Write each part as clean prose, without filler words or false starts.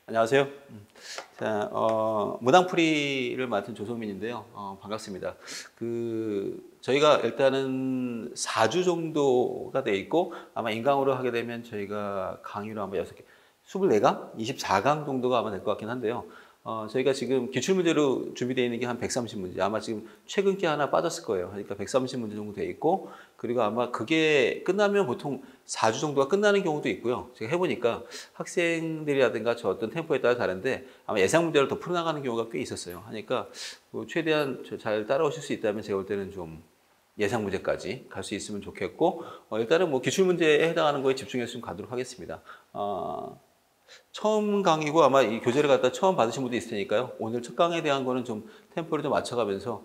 안녕하세요. 자, 무당풀이를 맡은 조성민인데요. 반갑습니다. 저희가 일단은 4주 정도가 돼 있고, 아마 인강으로 하게 되면 저희가 강의로 아마 6개, 24강? 24강 정도가 아마 될 것 같긴 한데요. 저희가 지금 기출문제로 준비되어 있는 게 한 130문제. 아마 지금 최근 게 하나 빠졌을 거예요. 그러니까 130문제 정도 돼 있고, 그리고 아마 그게 끝나면 보통 4주 정도가 끝나는 경우도 있고요. 제가 해보니까 학생들이라든가 저 어떤 템포에 따라 다른데 아마 예상 문제를 더 풀어나가는 경우가 꽤 있었어요. 하니까 최대한 잘 따라오실 수 있다면 제가 볼 때는 좀 예상 문제까지 갈 수 있으면 좋겠고, 일단은 뭐 기출문제에 해당하는 거에 집중해서 좀 가도록 하겠습니다. 처음 강의고 아마 이 교재를 갖다 처음 받으신 분도 있을 테니까요. 오늘 첫 강의에 대한 거는 좀 템포를 좀 맞춰가면서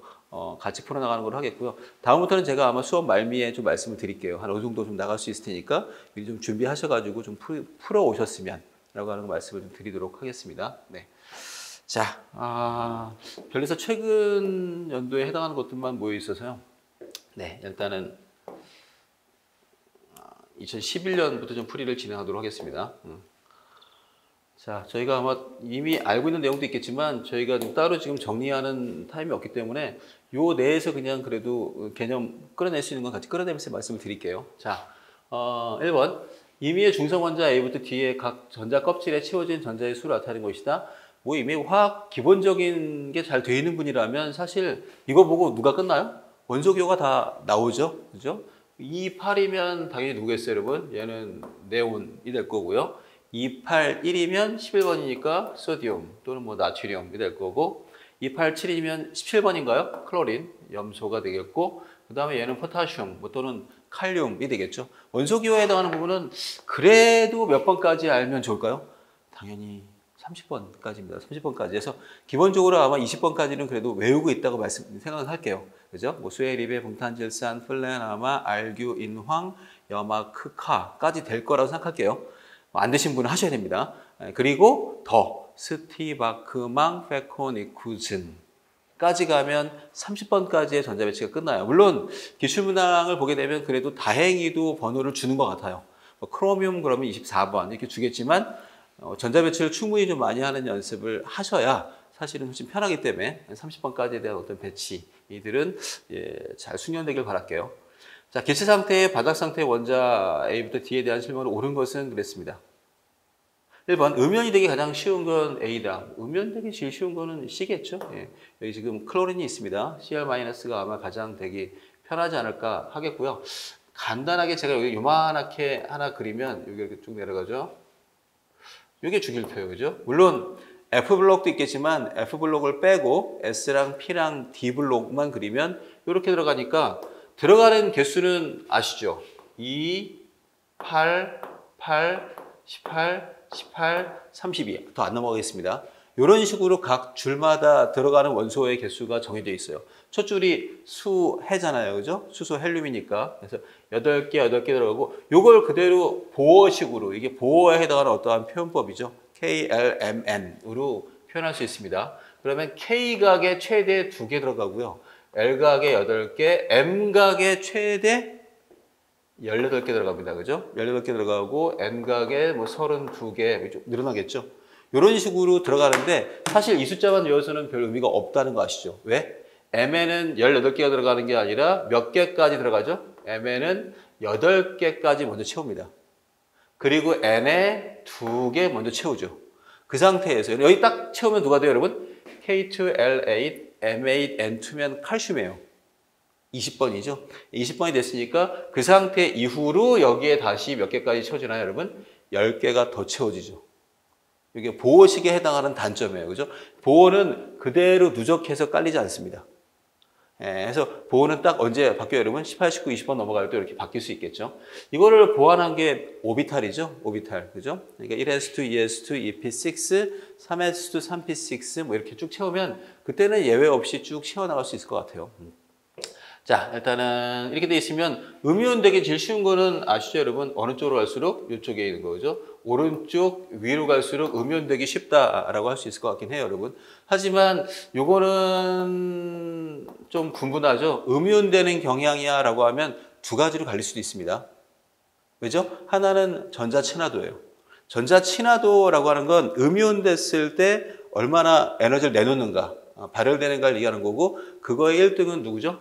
같이 풀어나가는 걸로 하겠고요. 다음부터는 제가 아마 수업 말미에 좀 말씀을 드릴게요. 한 어느 정도 좀 나갈 수 있을 테니까 미리 좀 준비하셔가지고 좀 풀어 오셨으면 라고 하는 말씀을 좀 드리도록 하겠습니다. 네. 자, 별에서 최근 연도에 해당하는 것들만 모여 있어서요. 네, 일단은 2011년부터 좀 풀이를 진행하도록 하겠습니다. 자, 저희가 아마 이미 알고 있는 내용도 있겠지만 저희가 좀 따로 지금 정리하는 타임이 없기 때문에 요 내에서 그냥 그래도 개념 끌어낼 수 있는 건 같이 끌어내면서 말씀을 드릴게요. 자, 1번. 임의의 중성원자 A부터 D의 각 전자 껍질에 채워진 전자의 수를 나타내는 것이다. 뭐 이미 화학 기본적인 게 잘 되어 있는 분이라면 사실 이거 보고 누가 끝나요? 원소 기호가 다 나오죠. 그죠? 28이면 당연히 누구겠어요, 여러분? 얘는 네온이 될 거고요. 281이면 11번이니까 소디움 또는 뭐 나트륨이 될 거고, 287이면 17번인가요? 클로린, 염소가 되겠고, 그 다음에 얘는 포타슘 또는 칼륨이 되겠죠. 원소기호에 해당하는 부분은 그래도 몇 번까지 알면 좋을까요? 당연히 30번까지입니다. 30번까지 해서 기본적으로 아마 20번까지는 그래도 외우고 있다고 생각을 할게요. 그죠? 뭐 수에리베, 봉탄질산, 플레나마, 알규, 인황, 염화, 크카까지 될 거라고 생각할게요. 안 되신 분은 하셔야 됩니다. 그리고 더 스티바크망 페코니쿠즌까지 가면 30번까지의 전자배치가 끝나요. 물론 기출문항을 보게 되면 그래도 다행히도 번호를 주는 것 같아요. 크로미움 그러면 24번 이렇게 주겠지만 전자배치를 충분히 좀 많이 하는 연습을 하셔야 사실은 훨씬 편하기 때문에 30번까지에 대한 어떤 배치 이들은 잘 숙련되길 바랄게요. 자, 기체 상태의 바닥 상태의 원자 A부터 D에 대한 실물을 옳은 것은 그랬습니다. 1번, 음연이 되기 가장 쉬운 건 A다. 음연 되기 제일 쉬운 거는 C겠죠. 예. 여기 지금 클로린이 있습니다. Cr-가 아마 가장 되기 편하지 않을까 하겠고요. 간단하게 제가 여기 요만하게 하나 그리면 여기 이렇게 쭉 내려가죠. 이게 주기율표예요. 그죠? 물론 F블록도 있겠지만 F블록을 빼고 S랑 P랑 D블록만 그리면 이렇게 들어가니까 들어가는 개수는 아시죠? 2, 8, 8, 18, 18, 32. 더 안 넘어가겠습니다. 이런 식으로 각 줄마다 들어가는 원소의 개수가 정해져 있어요. 첫 줄이 수해잖아요. 그죠? 수소 헬륨이니까. 그래서 8개, 8개 들어가고 요걸 그대로 보어식으로, 이게 보어에 해당하는 어떠한 표현법이죠. KLMN으로 표현할 수 있습니다. 그러면 K각에 최대 2개 들어가고요. L각에 8개, M각에 최대 18개 들어갑니다. 그죠? 18개 들어가고, N각에 뭐 32개, 좀 늘어나겠죠? 이런 식으로 들어가는데, 사실 이 숫자만 외워서는 별 의미가 없다는 거 아시죠? 왜? M에는 18개가 들어가는 게 아니라 몇 개까지 들어가죠? M에는 8개까지 먼저 채웁니다. 그리고 N에 2개 먼저 채우죠. 그 상태에서, 여기 딱 채우면 누가 돼요, 여러분? K2L8, M8N2면 칼슘이에요. 20번이죠. 20번이 됐으니까 그 상태 이후로 여기에 다시 몇 개까지 채워지나요, 여러분? 10개가 더 채워지죠. 이게 보호식에 해당하는 단점이에요. 그죠? 보호는 그대로 누적해서 깔리지 않습니다. 그래서 보호는 딱 언제 바뀌어요, 여러분? 18, 19, 20번 넘어갈 때 이렇게 바뀔 수 있겠죠. 이거를 보완한 게 오비탈이죠. 오비탈. 그죠? 그러니까 1s2, 2s2, 2p6, 3s2, 3p6 뭐 이렇게 쭉 채우면 그때는 예외 없이 쭉 채워나갈 수 있을 것 같아요. 자, 일단은 이렇게 돼 있으면 음이온 되기 제일 쉬운 거는 아시죠, 여러분? 어느 쪽으로 갈수록 이쪽에 있는 거죠. 오른쪽 위로 갈수록 음이온 되기 쉽다라고 할 수 있을 것 같긴 해요, 여러분. 하지만 요거는 좀 분분하죠. 음이온 되는 경향이야라고 하면 두 가지로 갈릴 수도 있습니다. 왜죠? 하나는 전자 친화도예요. 전자 친화도라고 하는 건 음이온됐을 때 얼마나 에너지를 내놓는가, 발열되는가를 얘기하는 거고, 그거의 1등은 누구죠?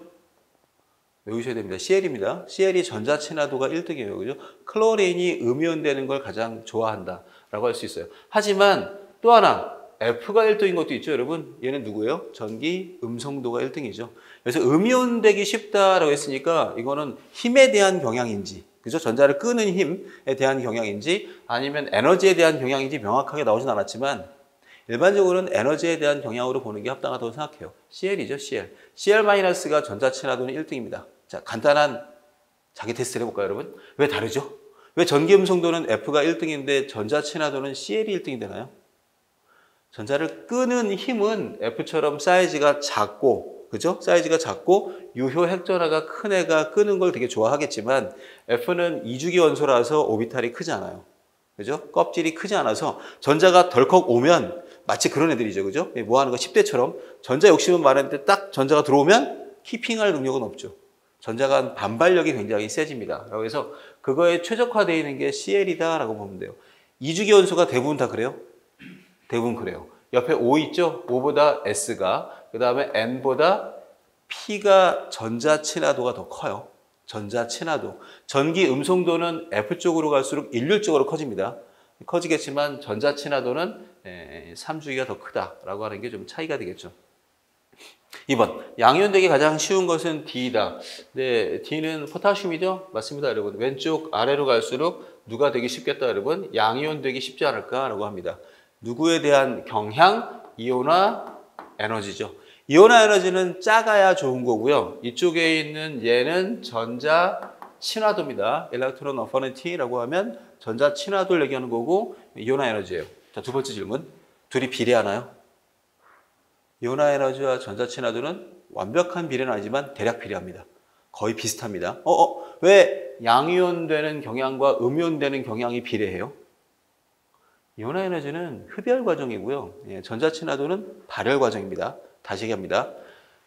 외우셔야 됩니다. CL입니다. CL이 전자 친화도가 1등이에요. 그죠? 클로린이 음이온되는 걸 가장 좋아한다라고 할 수 있어요. 하지만 또 하나, F가 1등인 것도 있죠, 여러분. 얘는 누구예요? 전기 음성도가 1등이죠. 그래서 음이온되기 쉽다라고 했으니까 이거는 힘에 대한 경향인지, 그죠? 전자를 끄는 힘에 대한 경향인지 아니면 에너지에 대한 경향인지 명확하게 나오진 않았지만 일반적으로는 에너지에 대한 경향으로 보는 게 합당하다고 생각해요. CL이죠, CL. CL-가 전자 친화도는 1등입니다. 자, 간단한 자기 테스트를 해볼까요, 여러분? 왜 다르죠? 왜 전기 음성도는 F가 1등인데 전자 친화도는 CL이 1등이 되나요? 전자를 끄는 힘은 F처럼 사이즈가 작고, 그죠? 사이즈가 작고 유효 핵전하가 큰 애가 끄는 걸 되게 좋아하겠지만 F는 이주기 원소라서 오비탈이 크지 않아요. 그죠? 껍질이 크지 않아서 전자가 덜컥 오면 마치 그런 애들이죠. 그죠? 뭐 하는 거 10대처럼 전자 욕심은 많은데 딱 전자가 들어오면 키핑할 능력은 없죠. 전자가 반발력이 굉장히 세집니다. 그래서 그거에 최적화되어 있는 게 CL이다라고 보면 돼요. 이주기 원소가 대부분 다 그래요? 대부분 그래요. 옆에 O 있죠? O보다 S가, 그 다음에 N보다 P가 전자 친화도가 더 커요. 전자 친화도. 전기 음성도는 F 쪽으로 갈수록 일률적으로 커집니다. 커지겠지만 전자 친화도는 3주기가 더 크다라고 하는 게 좀 차이가 되겠죠. 2번, 양이온되기 가장 쉬운 것은 D이다. 네, D는 포타슘이죠? 맞습니다, 여러분. 왼쪽 아래로 갈수록 누가 되기 쉽겠다, 여러분? 양이온되기 쉽지 않을까라고 합니다. 누구에 대한 경향, 이온화, 에너지죠. 이온화 에너지는 작아야 좋은 거고요. 이쪽에 있는 얘는 전자 친화도입니다. 일렉트론 어퍼니티라고 하면 전자 친화도를 얘기하는 거고 이온화 에너지예요. 자, 두 번째 질문. 둘이 비례하나요? 이온화 에너지와 전자 친화도는 완벽한 비례는 아니지만 대략 비례합니다. 거의 비슷합니다. 왜 양이온되는 경향과 음이온되는 경향이 비례해요? 이온화 에너지는 흡열 과정이고요. 전자 친화도는 발열 과정입니다. 다시 얘기합니다.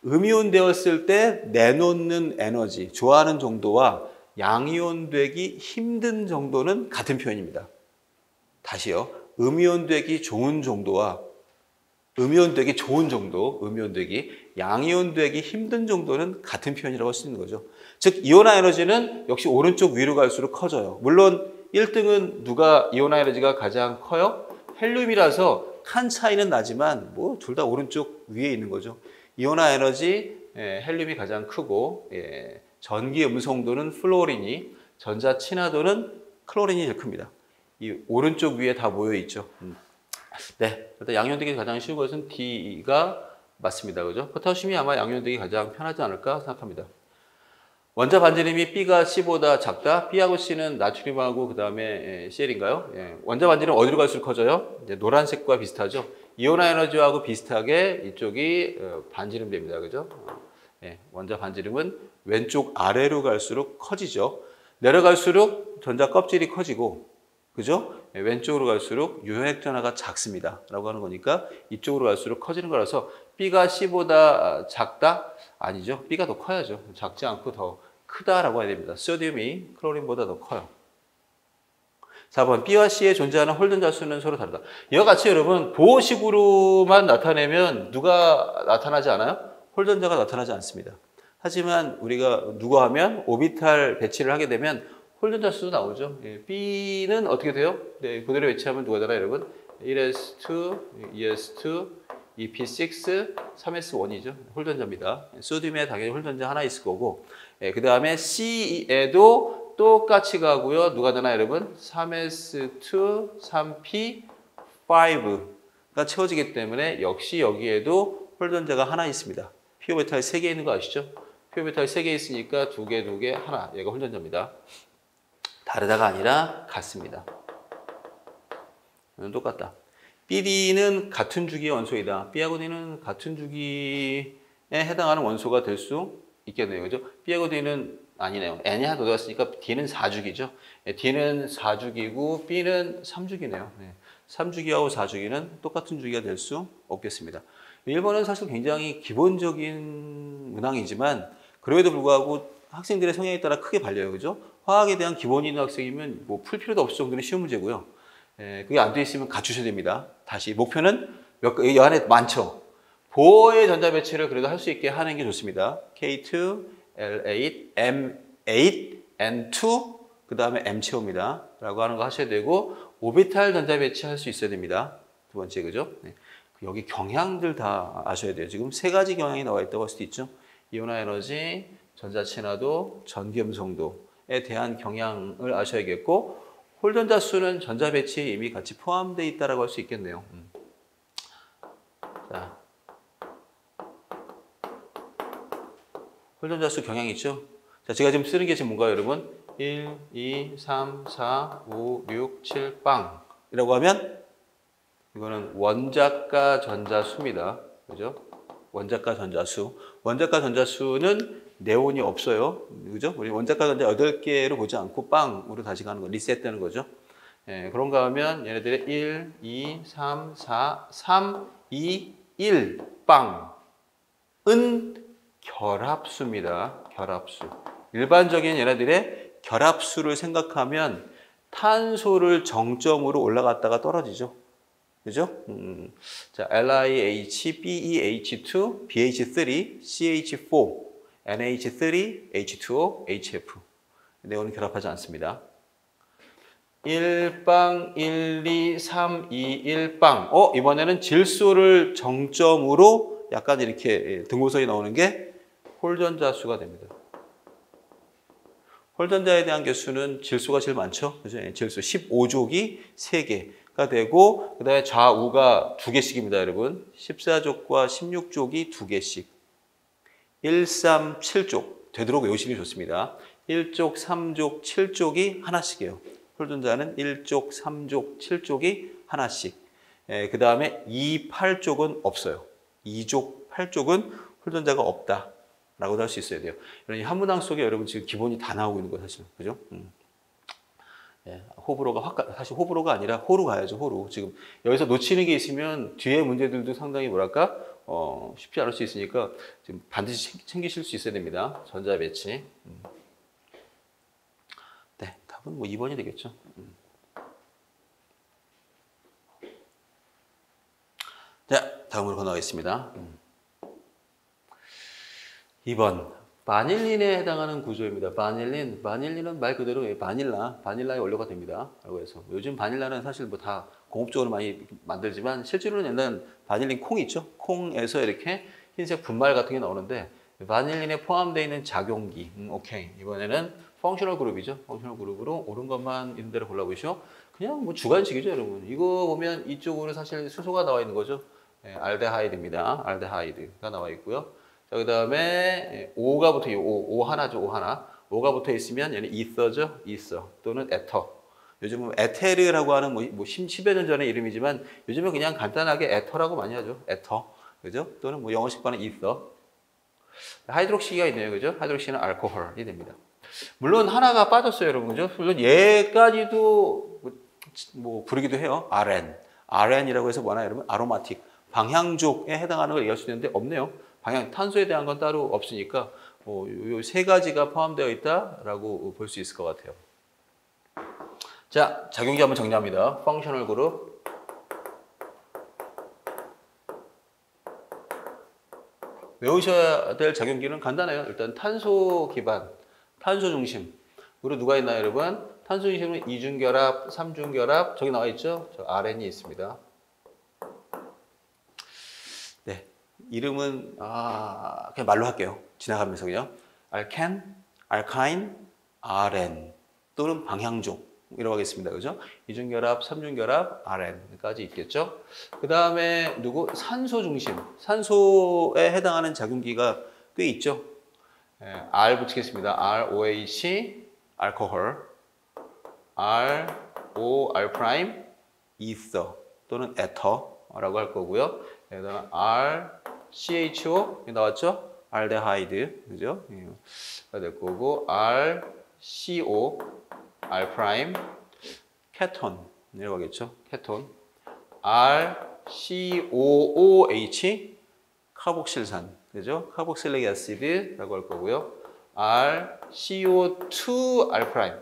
음이온 되었을 때 내놓는 에너지, 좋아하는 정도와 양이온 되기 힘든 정도는 같은 표현입니다. 다시요. 음이온 되기 좋은 정도와 음이온 되기 좋은 정도, 음이온 되기, 양이온 되기 힘든 정도는 같은 표현이라고 할 수 있는 거죠. 즉, 이온화 에너지는 역시 오른쪽 위로 갈수록 커져요. 물론 1등은 누가 이온화 에너지가 가장 커요? 헬륨이라서 칸 차이는 나지만 뭐 둘 다 오른쪽 위에 있는 거죠. 이온화 에너지, 헬륨이 가장 크고 전기 음성도는 플로린이, 전자 친화도는 클로린이 제일 큽니다. 이 오른쪽 위에 다 모여 있죠. 네, 일단 양이온되기 가장 쉬운 것은 D가 맞습니다. 그죠? 포타슘이 아마 양이온되기 가장 편하지 않을까 생각합니다. 원자 반지름이 B가 C보다 작다. B하고 C는 나트륨하고 그 다음에 CL인가요? 원자 반지름 어디로 갈수록 커져요? 이제 노란색과 비슷하죠. 이온화 에너지하고 비슷하게 이쪽이 반지름 됩니다. 그죠? 원자 반지름은 왼쪽 아래로 갈수록 커지죠. 내려갈수록 전자 껍질이 커지고, 그죠? 왼쪽으로 갈수록 유효핵 전하가 작습니다. 라고 하는 거니까 이쪽으로 갈수록 커지는 거라서 B가 C보다 작다? 아니죠. B가 더 커야죠. 작지 않고 더 크다라고 해야 됩니다. 소듐이 클로린보다 더 커요. 4번, B와 C에 존재하는 홀든자 수는 서로 다르다. 이와 같이 여러분 보호식으로만 나타내면 누가 나타나지 않아요? 홀든자가 나타나지 않습니다. 하지만 우리가 누가 하면 오비탈 배치를 하게 되면 홀든자 수도 나오죠. B는 어떻게 돼요? 네, 그대로 배치하면 누가 되나 여러분? 1s2, 2s2, 2p6, 3s1이죠. 홀던자입니다. 소듐에 당연히 홀던자 하나 있을 거고, 그 다음에 C에도 똑같이 가고요. 누가 되나 여러분? 3s2, 3p5가 채워지기 때문에 역시 여기에도 홀던자가 하나 있습니다. 피오베탈 3개 있는 거 아시죠? 피오베탈 3개 있으니까 2개, 2개, 하나. 얘가 홀던자입니다. 다르다가 아니라 같습니다. 똑같다. BD는 같은 주기의 원소이다. B하고 D는 같은 주기에 해당하는 원소가 될 수 있겠네요. 그죠? B하고 D는 아니네요. N이 하나 더 들어갔으니까 D는 4주기죠. D는 4주기고 B는 3주기네요. 3주기하고 4주기는 똑같은 주기가 될 수 없겠습니다. 1번은 사실 굉장히 기본적인 문항이지만 그럼에도 불구하고 학생들의 성향에 따라 크게 발려요. 그죠? 화학에 대한 기본이 있는 학생이면 뭐 풀 필요도 없을 정도로 쉬운 문제고요. 그게 안 돼 있으면 갖추셔야 됩니다. 다시 목표는 이 안에 많죠. 보어의 전자 배치를 그래도 할 수 있게 하는 게 좋습니다. K2, L8, M8, N2, 그 다음에 M 채웁니다. 라고 하는 거 하셔야 되고, 오비탈 전자 배치 할 수 있어야 됩니다. 두 번째, 그죠? 네. 여기 경향들 다 아셔야 돼요. 지금 세 가지 경향이 나와 있다고 할 수도 있죠. 이온화 에너지, 전자 친화도, 전기음성도에 대한 경향을 아셔야겠고, 홀전자 수는 전자 배치에 이미 같이 포함되어 있다고 할 수 있겠네요. 자, 홀전자 수 경향이 있죠? 자, 제가 지금 쓰는 게 지금 뭔가요, 여러분? 1, 2, 3, 4, 5, 6, 7, 빵. 이라고 하면 이거는 원자가 전자수입니다. 그죠? 원자가 전자수. 원자가 전자수는 네온이 없어요. 그죠? 우리 원자가 전자 8개로 보지 않고 빵으로 다시 가는 거, 리셋되는 거죠. 예, 그런가 하면 얘네들의 1, 2, 3, 4, 3, 2, 1, 빵은 결합수입니다. 결합수. 일반적인 얘네들의 결합수를 생각하면 탄소를 정점으로 올라갔다가 떨어지죠. 그죠? 자, LiH, BeH2, BH3, CH4, NH3, H2O, HF. 네온은 결합하지 않습니다. 1빵, 1, 2, 3, 2, 1빵. 이번에는 질소를 정점으로 약간 이렇게 등호선이 나오는 게 홀전자 수가 됩니다. 홀전자에 대한 개수는 질소가 제일 많죠. 그죠? 질소 15족이 3개가 되고, 그 다음에 좌우가 2개씩입니다, 여러분. 14족과 16족이 2개씩. 1, 3, 7족. 되도록 외우시는 게 좋습니다. 1족, 3족, 7족이 하나씩이에요. 홀전자는 1족, 3족, 7족이 하나씩. 그 다음에 2, 8족은 없어요. 2족, 8족은 홀전자가 없다. 라고도 할 수 있어야 돼요. 이 한문항 속에 여러분 지금 기본이 다 나오고 있는 거예요, 사실. 그죠? 예, 호불호가 사실 호불호가 아니라 호로 가야죠, 호로. 지금 여기서 놓치는 게 있으면 뒤에 문제들도 상당히 뭐랄까, 쉽지 않을 수 있으니까 지금 반드시 챙기실 수 있어야 됩니다. 전자 배치. 네, 답은 뭐 2번이 되겠죠. 자, 다음으로 건너가겠습니다. 2번. 바닐린에 해당하는 구조입니다. 바닐린은 말 그대로 바닐라의 원료가 됩니다. 라고 해서. 요즘 바닐라는 사실 뭐 다 공업적으로 많이 만들지만 실제로는 옛날 바닐린 콩 있죠? 콩에서 이렇게 흰색 분말 같은 게 나오는데 바닐린에 포함되어 있는 작용기. 오케이. 이번에는 펑셔널 그룹이죠. 펑셔널 그룹으로 옳은 것만 있는 대로 골라보시오. 그냥 뭐 주관식이죠, 여러분. 이거 보면 이쪽으로 사실 수소가 나와 있는 거죠. 네, 알데하이드입니다. 알데하이드가 나와 있고요. 자, 그 다음에 O가 붙어 있고, O 하나죠, O 하나. O가 붙어 있으면 얘는 이서죠, 이서 또는 에터. 요즘은 에테르라고 하는 뭐 10여 년 전의 이름이지만 요즘은 그냥 간단하게 에터라고 많이 하죠. 에터. 그죠? 또는 뭐 영어식版은 이서. 하이드록시가 있네요. 그죠? 하이드록시는 알코올이 됩니다. 물론 하나가 빠졌어요, 여러분. 그죠? 물론 얘까지도 뭐 부르기도 해요. RN이라고 해서 뭐나 여러분? 아로마틱. 방향족에 해당하는 걸 얘기할 수 있는데 없네요. 탄소에 대한 건 따로 없으니까 요 세 가지가 포함되어 있다라고 볼 수 있을 것 같아요. 자, 작용기 한번 정리합니다. 펑셔널 그룹. 외우셔야 될 작용기는 간단해요. 일단 탄소 기반, 탄소 중심으로 누가 있나요, 여러분? 탄소 중심은 이중결합, 삼중결합, 저기 나와 있죠? 저 RN이 있습니다. 네. 이름은 그냥 말로 할게요. 지나가면서 그냥 알켄, 알카인, RN 또는 방향종이라고 하겠습니다. 그죠? 이중결합, 삼중결합, RN까지 있겠죠. 그 다음에 산소 중심, 산소에 해당하는 작용기가 꽤 있죠. R 붙이겠습니다. ROH, 알코올, RO, R', 이서 또는 에터라고 할 거고요. 그다음 R, CHO 나왔죠? 알데하이드, 그죠? 될 거고 R, CO, R', 케톤이라고 하겠죠? 케톤, R, COOH, 카복실산, 그죠? 카복실릭 애시드라고 할 거고요. R, CO2 R'.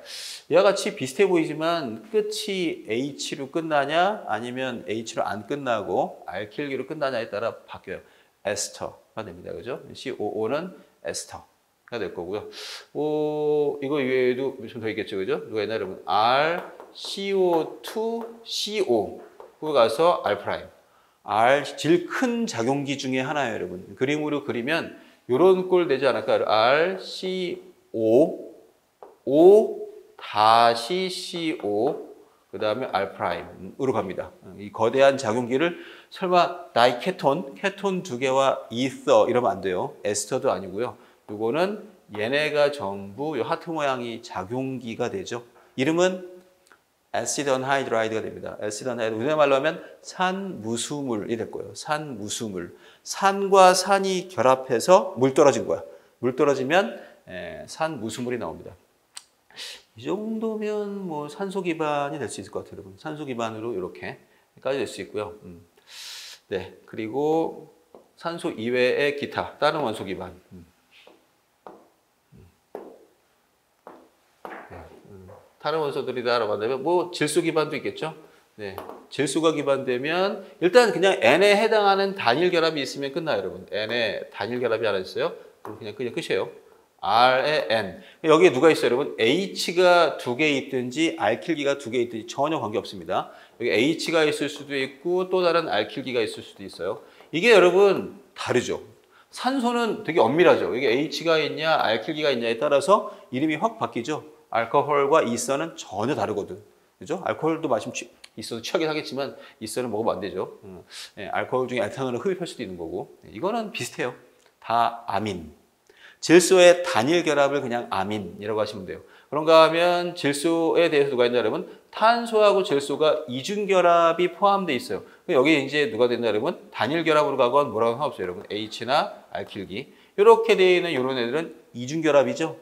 이와 같이 비슷해 보이지만 끝이 H로 끝나냐 아니면 H로 안 끝나고 알킬기로 끝나냐에 따라 바뀌어요. 에스터가 됩니다. 그죠? COO는 에스터가 될 거고요. 이거 이외에도 좀 더 있겠죠. 그죠? 누가 있나 여러분? R, CO2, CO. 그거 가서 R'. R 제일 큰 작용기 중에 하나예요, 여러분. 그림으로 그리면 요런 꼴 되지 않을까요? R, C, O, O, 다시 CO, 그 다음에 R'으로 갑니다. 이 거대한 작용기를 설마 다이케톤, 케톤 두 개와 이서 이러면 안 돼요. 에스터도 아니고요. 요거는 얘네가 전부 요 하트 모양이 작용기가 되죠. 이름은 애시드 언하이드라이드가 됩니다. 애시드 언하이드, 우리말로 하면 산무수물이 될 거예요. 산무수물. 산과 산이 결합해서 물 떨어진 거야. 물 떨어지면 산무수물이 나옵니다. 이 정도면 뭐 산소 기반이 될 수 있을 것 같아요, 여러분. 산소 기반으로 이렇게까지 될 수 있고요. 네, 그리고 산소 이외의 기타 다른 원소 기반. 다른 원소들이다라고 한다면 뭐 질소 기반도 있겠죠. 네, 질소가 기반되면 일단 그냥 N에 해당하는 단일 결합이 있으면 끝나요, 여러분. N에 단일 결합이 하나 있어요. 그럼 그냥 끝이에요. R에 N. 여기에 누가 있어요, 여러분? H가 두 개 있든지 알킬기가 두 개 있든지 전혀 관계 없습니다. 여기 H가 있을 수도 있고 또 다른 알킬기가 있을 수도 있어요. 이게 여러분 다르죠. 산소는 되게 엄밀하죠. 여기 H가 있냐 알킬기가 있냐에 따라서 이름이 확 바뀌죠. 알코올과 이서는 전혀 다르거든. 그죠? 알코올도 마시면 이서도 취하긴 하겠지만 이서는 먹으면 안 되죠. 알코올 중에 에탄올을 흡입할 수도 있는 거고. 이거는 비슷해요. 다 아민. 질소의 단일 결합을 그냥 아민이라고 하시면 돼요. 그런가 하면 질소에 대해서 누가 있나 여러분? 탄소하고 질소가 이중 결합이 포함되어 있어요. 여기 이제 누가 됐나 여러분? 단일 결합으로 가건 뭐라고 상관없어요, 여러분. H나 알킬기. 이렇게 되어 있는 이런 애들은 이중 결합이죠.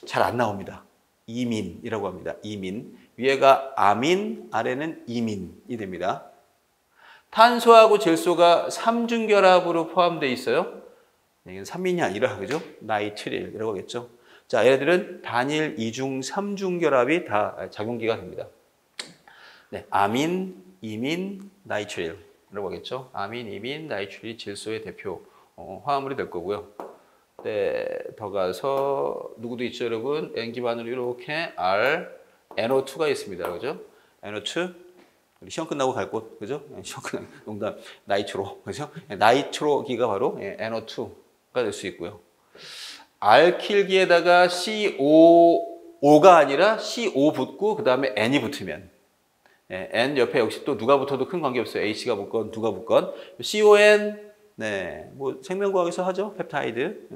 잘 안 나옵니다. 이민이라고 합니다. 이민. 위에가 아민, 아래는 이민이 됩니다. 탄소하고 질소가 삼중 결합으로 포함되어 있어요. 이건 삼민이 아니라 그죠? 나이트릴이라고 하겠죠. 자, 얘네들은 단일, 이중, 삼중 결합이 다 작용기가 됩니다. 네, 아민, 이민, 나이트릴이라고 하겠죠. 아민, 이민, 나이트릴 질소의 대표 화합물이 될 거고요. 네, 더 가서 누구도 있죠, 여러분? N 기반으로 이렇게 R, NO2가 있습니다, 그죠? NO2 우리 시험 끝나고 갈 곳, 그죠? 시험 끝나고 농담, 나이트로, 그죠? 나이트로기가 바로 NO2가 될 수 있고요. 알킬기에다가 CO가 아니라 CO 붙고 그 다음에 N이 붙으면 N 옆에 역시 또 누가 붙어도 큰 관계 없어요. H가 붙건 누가 붙건 CON 네, 뭐 생명과학에서 하죠. 펩타이드.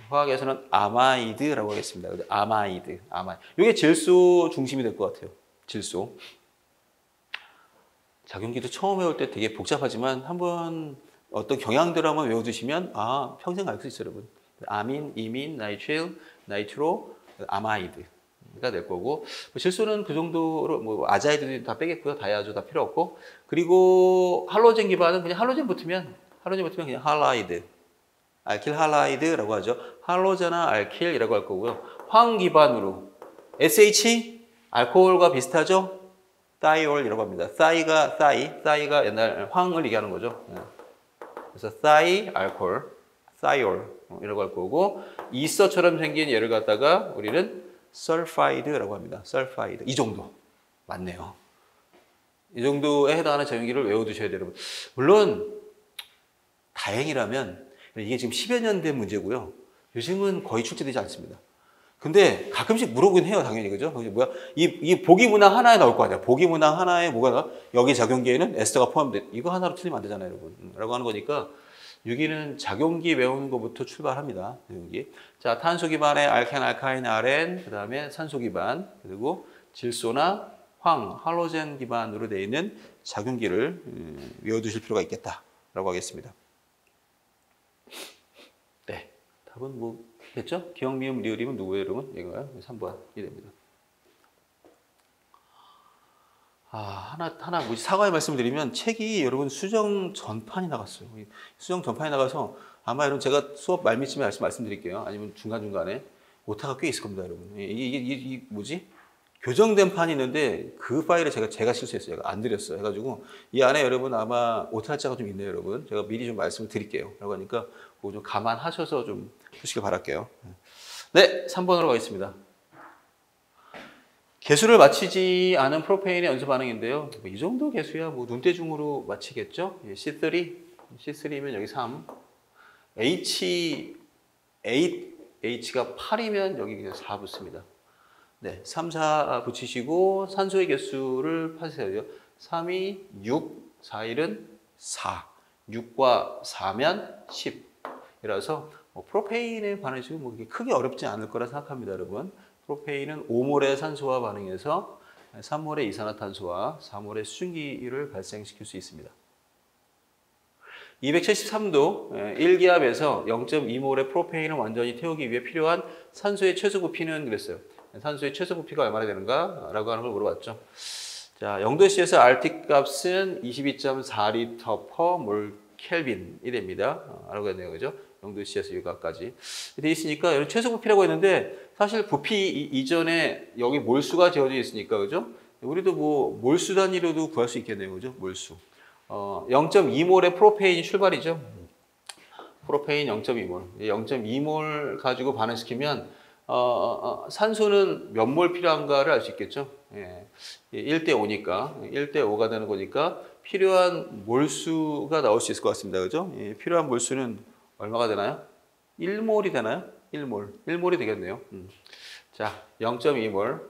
화학에서는 아마이드라고 하겠습니다. 아마이드. 이게 질소 중심이 될 것 같아요. 질소. 작용기도 처음 외울 때 되게 복잡하지만 한번 어떤 경향들을 한번 외워두시면 평생 알 수 있어요, 여러분. 아민, 이민, 나이트릴, 나이트로, 아마이드가 될 거고 질소는 그 정도로 뭐 아자이드 다 빼겠고요. 다이아조 다 필요 없고 그리고 할로젠 기반은 그냥 할로젠 붙으면 그냥 할라이드, 알킬 할라이드라고 하죠. 할로제나 알킬이라고 할 거고요. 황 기반으로 SH 알코올과 비슷하죠. 사이올이라고 합니다. 사이가 옛날 황을 얘기하는 거죠. 그래서 사이 알코올, 사이올이라고 할 거고 이서처럼 생긴 얘를 갖다가 우리는 설파이드라고 합니다. 설파이드. 이 정도 맞네요. 이 정도에 해당하는 작용기를 외워두셔야 돼요, 여러분. 물론 다행이라면 이게 지금 10여 년 된 문제고요. 요즘은 거의 출제되지 않습니다. 근데 가끔씩 물어보긴 해요, 당연히. 그죠? 뭐야? 이 보기 문항 하나에 나올 거 아니야. 보기 문항 하나에 뭐가 나와? 여기 작용기에는 에스터가 포함돼. 이거 하나로 틀리면 안 되잖아요, 여러분. 라고 하는 거니까 여기는 작용기 외우는 것부터 출발합니다. 작용기. 자, 탄소 기반의 알켄, 알카인, 아렌, 그 다음에 산소 기반, 그리고 질소나 황, 할로젠 기반으로 되어 있는 작용기를 외워두실 필요가 있겠다라고 하겠습니다. 네, 답은 뭐 됐죠? 기억, 미음, 리을이면 누구예요, 여러분? 이거요? 3번이 됩니다. 하나 뭐지? 사과의 말씀을 드리면 책이 여러분 수정 전판이 나갔어요. 수정 전판이 나가서 아마 여러분 제가 수업 말미쯤에 말씀드릴게요. 아니면 중간중간에 오타가 꽤 있을 겁니다, 여러분. 이게 뭐지? 교정된 판이 있는데 그 파일을 제가 실수했어요. 제가 안 드렸어요. 해가지고 이 안에 여러분 아마 오탈자가 좀 있네요, 여러분. 제가 미리 좀 말씀을 드릴게요. 라고 하니까 그거 좀 감안하셔서 좀 보시길 바랄게요. 네, 3번으로 가겠습니다. 개수를 맞히지 않은 프로페인의 연소 반응인데요. 이 정도 개수야 뭐 눈대중으로 맞히겠죠? C3면 여기 3, H, 8, H가 8이면 여기 그냥 4 붙습니다. 네, 3, 4 붙이시고 산소의 개수를 파세요. 3이 6, 4일은 4. 6과 4면 10. 이라서 프로페인의 반응이 뭐 그렇게 크게 어렵지 않을 거라 생각합니다, 여러분. 프로페인은 5몰의 산소와 반응해서 3몰의 이산화탄소와 4몰의 수증기를 발생시킬 수 있습니다. 273도 1기압에서 0.2몰의 프로페인을 완전히 태우기 위해 필요한 산소의 최소 부피는 그랬어요. 산소의 최소 부피가 얼마나 되는가? 라고 하는 걸 물어봤죠. 자, 0도씨에서 RT 값은 22.4리터 per 몰 켈빈이 됩니다. 라고 했네요. 그죠? 0도씨에서 유가까지. 돼 있으니까 이런 최소 부피라고 했는데 사실 부피 이전에 여기 몰수가 되어져 있으니까 그죠? 우리도 뭐 몰수 단위로도 구할 수 있겠네요. 그죠? 몰수. 0.2몰의 프로페인이 출발이죠. 프로페인 0.2몰. 0.2몰 가지고 반응시키면 산소는 몇 몰 필요한가를 알 수 있겠죠. 1대 5니까 1대 5가 되는 거니까 필요한 몰수가 나올 수 있을 것 같습니다. 그죠? 필요한 몰수는 얼마가 되나요? 1몰이 되나요? 1몰이 되겠네요. 자, 0.2몰.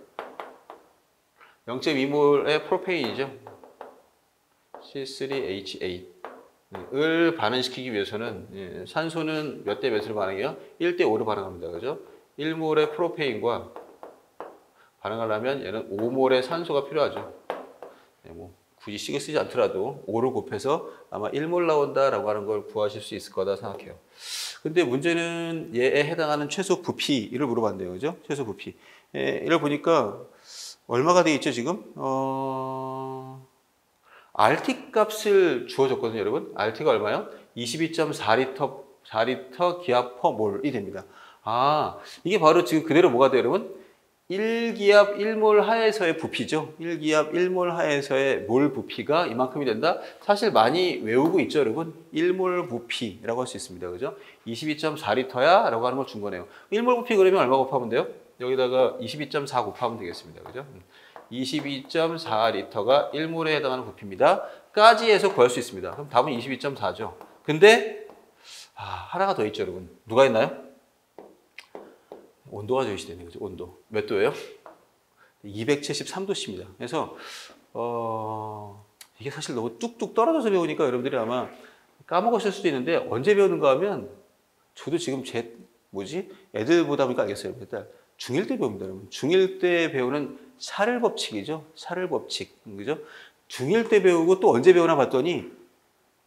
0.2몰의 프로페인이죠. C3H8을 반응시키기 위해서는 산소는 몇 대 몇으로 반응해요? 1대 5로 반응합니다. 그죠? 1몰의 프로페인과 반응하려면 얘는 5몰의 산소가 필요하죠. 뭐 굳이 신경 쓰지 않더라도 5를 곱해서 아마 1몰 나온다라고 하는 걸 구하실 수 있을 거다 생각해요. 근데 문제는 얘에 해당하는 최소 부피를 물어봤네요. 그죠? 최소 부피. 이걸 보니까 얼마가 돼 있죠, 지금? RT 값을 주어졌거든요, 여러분. RT가 얼마요? 22.4리터 기압 퍼 몰이 됩니다. 아, 이게 바로 지금 그대로 뭐가 돼요, 여러분? 1기압 1몰 하에서의 부피죠. 1기압 1몰 하에서의 몰 부피가 이만큼이 된다. 사실 많이 외우고 있죠, 여러분. 1몰 부피라고 할 수 있습니다. 그죠? 22.4리터야? 라고 하는 걸 준 거네요. 1몰 부피 그러면 얼마 곱하면 돼요? 여기다가 22.4 곱하면 되겠습니다. 그죠? 22.4리터가 1몰에 해당하는 부피입니다. 까지 해서 구할 수 있습니다. 그럼 답은 22.4죠. 근데 하나가 더 있죠, 여러분. 누가 있나요? 온도가 제시되네요. 그죠? 온도. 몇 도예요? 273도씨입니다. 그래서 이게 사실 너무 뚝뚝 떨어져서 배우니까 여러분들이 아마 까먹으실 수도 있는데 언제 배우는가 하면 저도 지금 애들보다 보니까 알겠어요. 일단 중1 때 배웁니다, 여러분. 중1 때 배우는 샤를 법칙이죠. 샤를 법칙. 그죠? 중1 때 배우고 또 언제 배우나 봤더니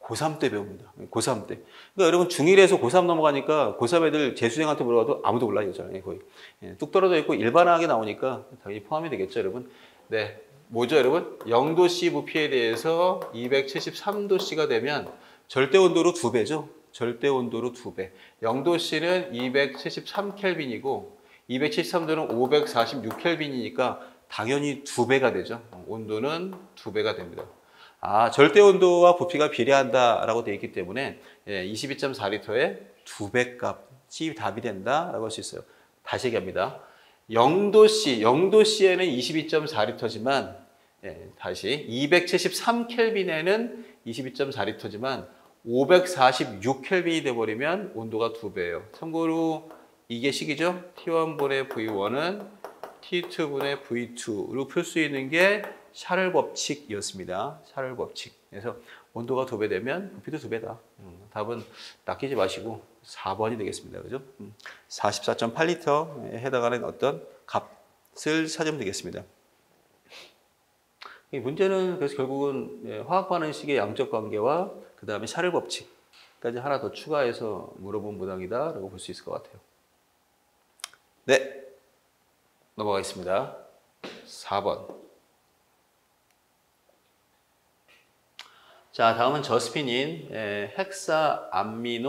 고3 때 배웁니다. 고3 때. 그러니까 여러분 중1에서 고3 넘어가니까 고3 애들 재수생한테 물어봐도 아무도 몰라요. 거의. 뚝 떨어져 있고 일반하게 나오니까 당연히 포함이 되겠죠, 여러분. 네. 뭐죠, 여러분? 0도씨 부피에 대해서 273도씨가 되면 절대 온도로 2배죠. 절대 온도로 2배. 0도씨는 273켈빈이고 273도는 546켈빈이니까 당연히 2배가 되죠. 온도는 2배가 됩니다. 절대 온도와 부피가 비례한다라고 되어 있기 때문에 22.4리터의 2배 값이 답이 된다라고 할 수 있어요. 다시 얘기합니다. 0도씨에는 22.4리터지만 다시 273켈빈에는 22.4리터지만 546켈빈이 돼버리면 온도가 2배예요. 참고로 이게 식이죠. T1분의 V1은 T2분의 V2로 풀 수 있는 게 샤를 법칙이었습니다. 샤를 법칙. 그래서 온도가 2배 되면 부피도 2배다. 답은 낚이지 마시고 4번이 되겠습니다. 그죠? 44.8리터에 해당하는 어떤 값을 찾으면 되겠습니다. 이 문제는 그래서 결국은 화학 반응식의 양적 관계와 그 다음에 샤를 법칙까지 하나 더 추가해서 물어본 문항이다라고 볼 수 있을 것 같아요. 네, 넘어가겠습니다. 4번. 자, 다음은 저스피닌, 헥사암민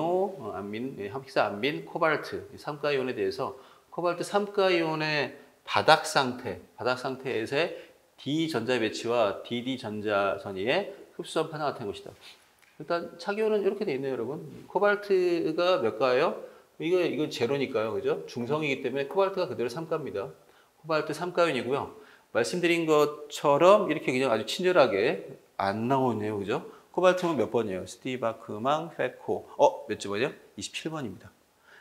코발트, 삼가이온에 대해서 코발트 3가 이온의 바닥 상태에서의 D 전자 배치와 DD 전자 전이의 흡수한 파나 나타낸 것이다. 일단 차기온은 이렇게 돼 있네요, 여러분. 코발트가 몇 가예요? 이거 제로니까요, 그죠? 중성이기 때문에 코발트가 그대로 3가입니다. 코발트 3가연이고요. 말씀드린 것처럼 이렇게 그냥 아주 친절하게 안 나오네요, 그죠? 코발트는 몇 번이에요? 스티바크망, 페코. 몇 번이요? 27번입니다.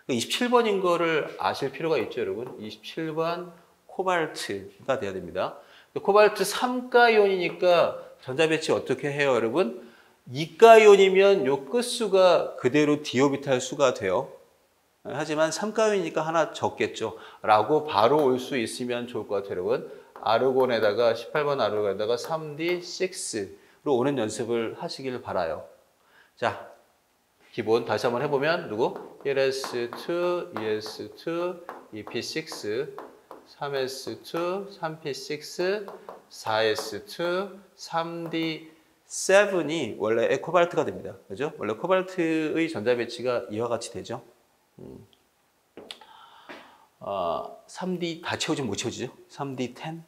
27번인 거를 아실 필요가 있죠, 여러분. 27번 코발트가 돼야 됩니다. 코발트 3가연이니까 전자 배치 어떻게 해요, 여러분? 2가연이면 요 끝수가 그대로 디오비탈 수가 돼요. 하지만 3가연이니까 하나 적겠죠. 라고 바로 올 수 있으면 좋을 것 같아요, 여러분. 아르곤에다가 18번 아르곤에다가 3D6로 오는 연습을 하시길 바라요. 자, 기본 다시 한번 해보면 누구? 1S2, 2S2, 2P6, 3S2, 3P6, 4S2, 3D7이 원래 코발트가 됩니다. 그죠? 원래 코발트의 전자 배치가 이와 같이 되죠. 3D 다 채워지면 못 채워지죠? 3D10.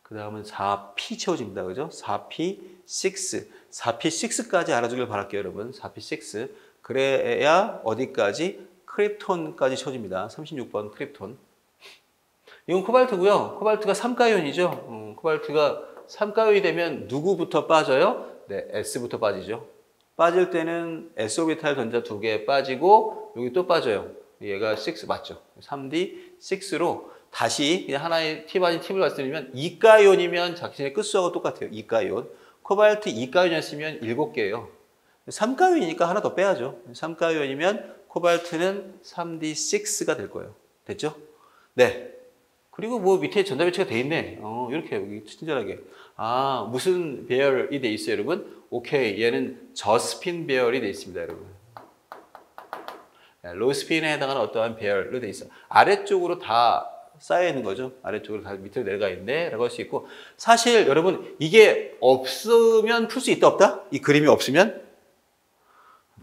그 다음은 4P 채워집니다. 그죠? 4P6. 4P6까지 알아주길 바랄게요, 여러분. 4P6. 그래야 어디까지? 크립톤까지 채워집니다. 36번 크립톤. 이건 코발트고요. 코발트가 3가연이죠. 코발트가 3가연이 되면 누구부터 빠져요? 네, S부터 빠지죠. 빠질 때는 S오비탈 전자 2개 빠지고 여기 또 빠져요. 얘가 6 맞죠? 3D6로 다시 그냥 하나의 팁 아닌 팁을 말씀드리면 2가연이면 자신의 끝수하고 똑같아요. 2가연. 코발트 2가연이었으면 7개예요. 3가연이니까 하나 더 빼야죠. 3가연이면 코발트는 3D6가 될 거예요. 됐죠? 네. 그리고 뭐 밑에 전자 배치가 돼 있네. 이렇게 여기 친절하게. 무슨 배열이 돼 있어요, 여러분? 오케이. 얘는 저스핀 배열이 돼 있습니다, 여러분. 로스핀에 해당하는 어떠한 배열로 돼 있어. 아래쪽으로 다 쌓여 있는 거죠. 아래쪽으로 다 밑으로 내려가 있네 라고 할 수 있고, 사실 여러분 이게 없으면 풀 수 있다 없다? 이 그림이 없으면?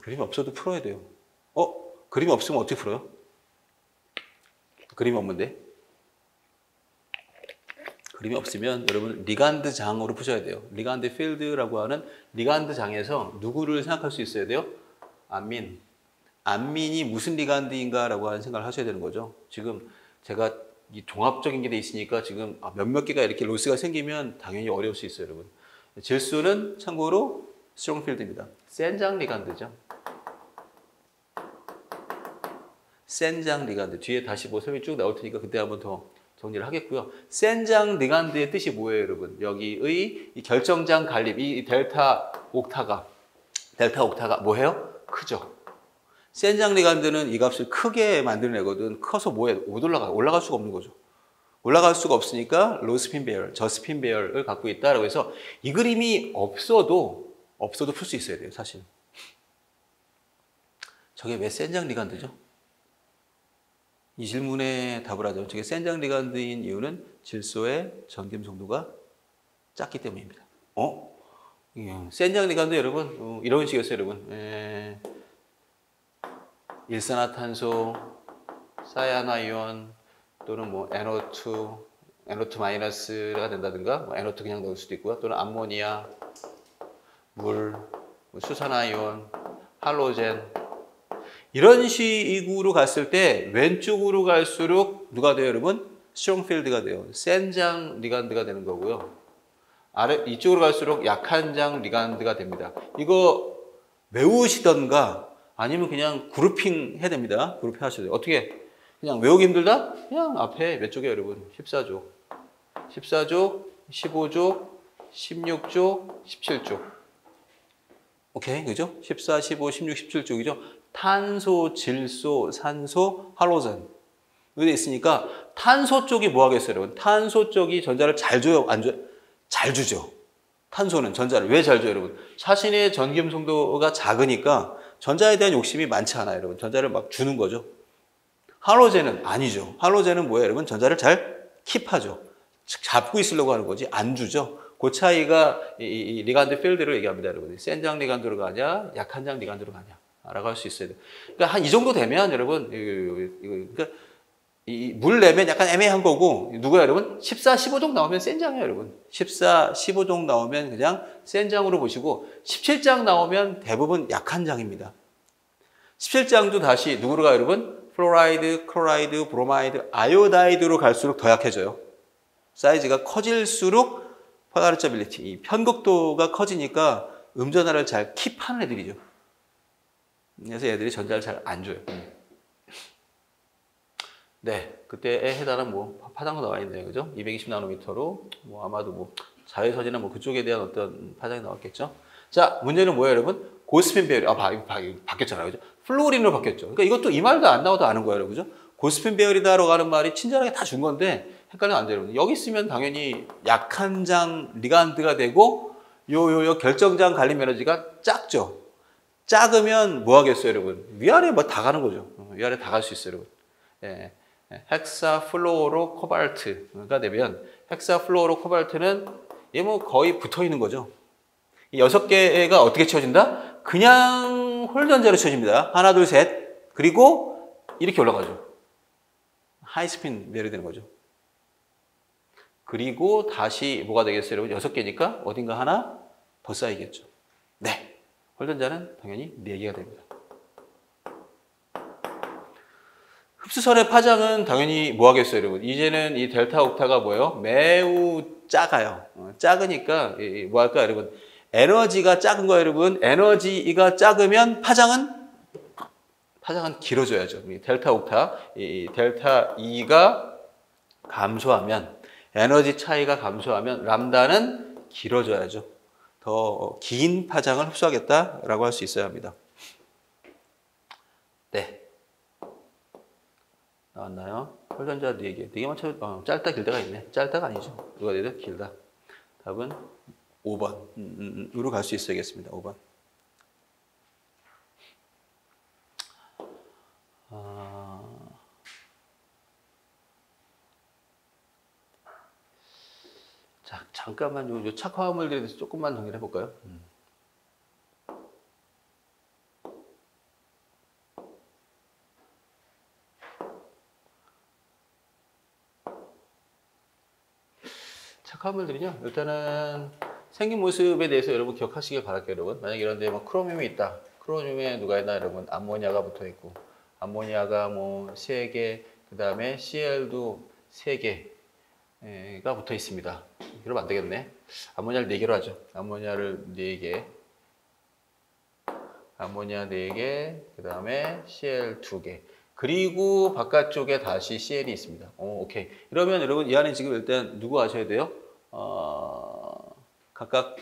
그림이 없어도 풀어야 돼요. 그림이 없으면 어떻게 풀어요? 그림이 없는데? 그림이 없으면 여러분 리간드 장으로 푸셔야 돼요. 리간드 필드라고 하는 리간드 장에서 누구를 생각할 수 있어야 돼요? 안민이 무슨 리간드인가라고 하는 생각을 하셔야 되는 거죠. 지금 제가 이 종합적인 게 돼 있으니까 지금 몇몇 개가 이렇게 로스가 생기면 당연히 어려울 수 있어요, 여러분. 질소는 참고로 스트롱필드입니다. 센장 리간드죠. 센장 리간드. 뒤에 다시 뭐 설명이 쭉 나올 테니까 그때 한번 더 정리를 하겠고요. 센장 리간드의 뜻이 뭐예요, 여러분? 여기의 이 결정장 갈립, 이 델타 옥타가 뭐예요? 크죠. 센장 리간드는 이 값을 크게 만들어내거든. 커서 뭐해? 못 올라갈 수가 없는 거죠. 올라갈 수가 없으니까 로스핀 배열, 저스핀 배열을 갖고 있다라고 해서 이 그림이 없어도 풀 수 있어야 돼요, 사실. 저게 왜 센장 리간드죠? 이 질문에 답을 하죠. 저게 센장 리간드인 이유는 질소의 전김 정도가 작기 때문입니다. 센장 리간드 여러분, 이런 식이었어요, 여러분. 일산화탄소, 사이아나이온 또는 뭐 NO2 마이너스가 된다든가, 뭐 NO2 그냥 넣을 수도 있고요. 또는 암모니아, 물, 수산화이온, 할로젠. 이런 식으로 갔을 때 왼쪽으로 갈수록 누가 돼요, 여러분? 스트롱필드가 돼요. 센 장 리간드가 되는 거고요. 이쪽으로 갈수록 약한 장 리간드가 됩니다. 이거 외우시던가 아니면 그냥 그룹핑 해야 됩니다. 그룹핑 하셔야 돼요. 어떻게? 그냥 외우기 힘들다? 그냥 앞에 몇 쪽이에요, 여러분? 14쪽, 15쪽, 16쪽, 17쪽. 오케이, 그죠? 14, 15, 16, 17쪽이죠? 탄소, 질소, 산소, 할로젠. 여기 있으니까 탄소 쪽이 뭐 하겠어요, 여러분? 탄소 쪽이 전자를 잘 줘요, 안 줘요? 잘 주죠. 탄소는 전자를 왜 잘 줘요, 여러분? 자신의 전기음 성도가 작으니까 전자에 대한 욕심이 많지 않아요, 여러분. 전자를 막 주는 거죠. 할로젠은 아니죠. 할로젠은 뭐예요, 여러분? 전자를 잘 킵하죠. 잡고 있으려고 하는 거지 안 주죠. 그 차이가 이 리간드 필드로 얘기합니다, 여러분. 센 장 리간드로 가냐, 약한 장 리간드로 가냐 라고 할 수 있어요. 그러니까 한 이 정도 되면 여러분, 그러니까 이 물 내면 약간 애매한 거고 누구야 여러분? 14, 15종 나오면 센 장이에요 여러분. 14, 15종 나오면 그냥 센 장으로 보시고 17장 나오면 대부분 약한 장입니다. 17장도 다시 누구로 가요 여러분? 플로라이드, 클로라이드, 브로마이드, 아이오다이드로 갈수록 더 약해져요. 사이즈가 커질수록 폴라리저빌리티, 이 편극도가 커지니까 음전하를 잘 킵하는 애들이죠. 그래서 얘들이 전자를 잘 안 줘요. 네, 그때에 해당하는 뭐 파장도 나와 있네요, 그죠? 220나노미터로 뭐 아마도 뭐 자외선이나 뭐 그쪽에 대한 어떤 파장이 나왔겠죠. 자, 문제는 뭐예요, 여러분? 고스핀 배열이 바뀌었잖아요, 그죠? 플루오린으로 바뀌었죠. 그러니까 이것도 이 말도 안 나와도 아는 거예요, 그죠? 고스핀 배열이다라고 하는 말이 친절하게 다 준 건데 헷갈리면 안 돼요, 여러분. 여기 있으면 당연히 약한 장 리간드가 되고 요 결정장 갈림 에너지가 작죠. 작으면 뭐 하겠어요, 여러분? 위아래 뭐 다 가는 거죠. 위아래 다 갈 수 있어요, 여러분. 예. 헥사플로로 코발트가 되면 헥사플로로 코발트는 얘 뭐 거의 붙어 있는 거죠. 이 6개가 어떻게 채워진다? 그냥 홀전자로 채워집니다. 하나, 둘, 셋. 그리고 이렇게 올라가죠. 하이스핀 배열이 되는 거죠. 그리고 다시 뭐가 되겠어요, 여러분? 6개니까 어딘가 하나 더 쌓이겠죠. 네. 홀전자는 당연히 4개가 됩니다. 흡수선의 파장은 당연히 뭐 하겠어요, 여러분? 이제는 이 델타 옥타가 뭐예요? 매우 작아요. 작으니까 뭐 할까, 여러분? 에너지가 작은 거예요, 여러분. 에너지가 작으면 파장은 길어져야죠. 이 델타 옥타, 이 델타 E가 감소하면 에너지 차이가 감소하면 람다는 길어져야죠. 더 긴 파장을 흡수하겠다라고 할 수 있어야 합니다. 네. 나왔나요? 홀전자 4개. 4개만 쳐, 짧다 길다가 있네. 짧다가 아니죠. 누가 돼도 길다. 답은 5번으로 갈 수 있어야겠습니다. 5번. 자, 잠깐만 요 착화물들에 대해서 조금만 정리를 해볼까요? 착화물들은요, 일단은 생긴 모습에 대해서 여러분 기억하시길 바랄게요, 여러분. 만약에 이런데 뭐 크로뮴이 있다. 크로뮴에 누가 있나, 여러분? 암모니아가 붙어 있고, 암모니아가 뭐 3개, 그 다음에 CL도 3개가 붙어 있습니다. 그러면 안 되겠네. 암모니아를 4개로 하죠. 암모니아를 4개. 암모니아 4개, 그 다음에 CL 2개. 그리고 바깥쪽에 다시 CL이 있습니다. 오케이. 이러면 여러분 이 안에 지금 일단 누구 아셔야 돼요? 각각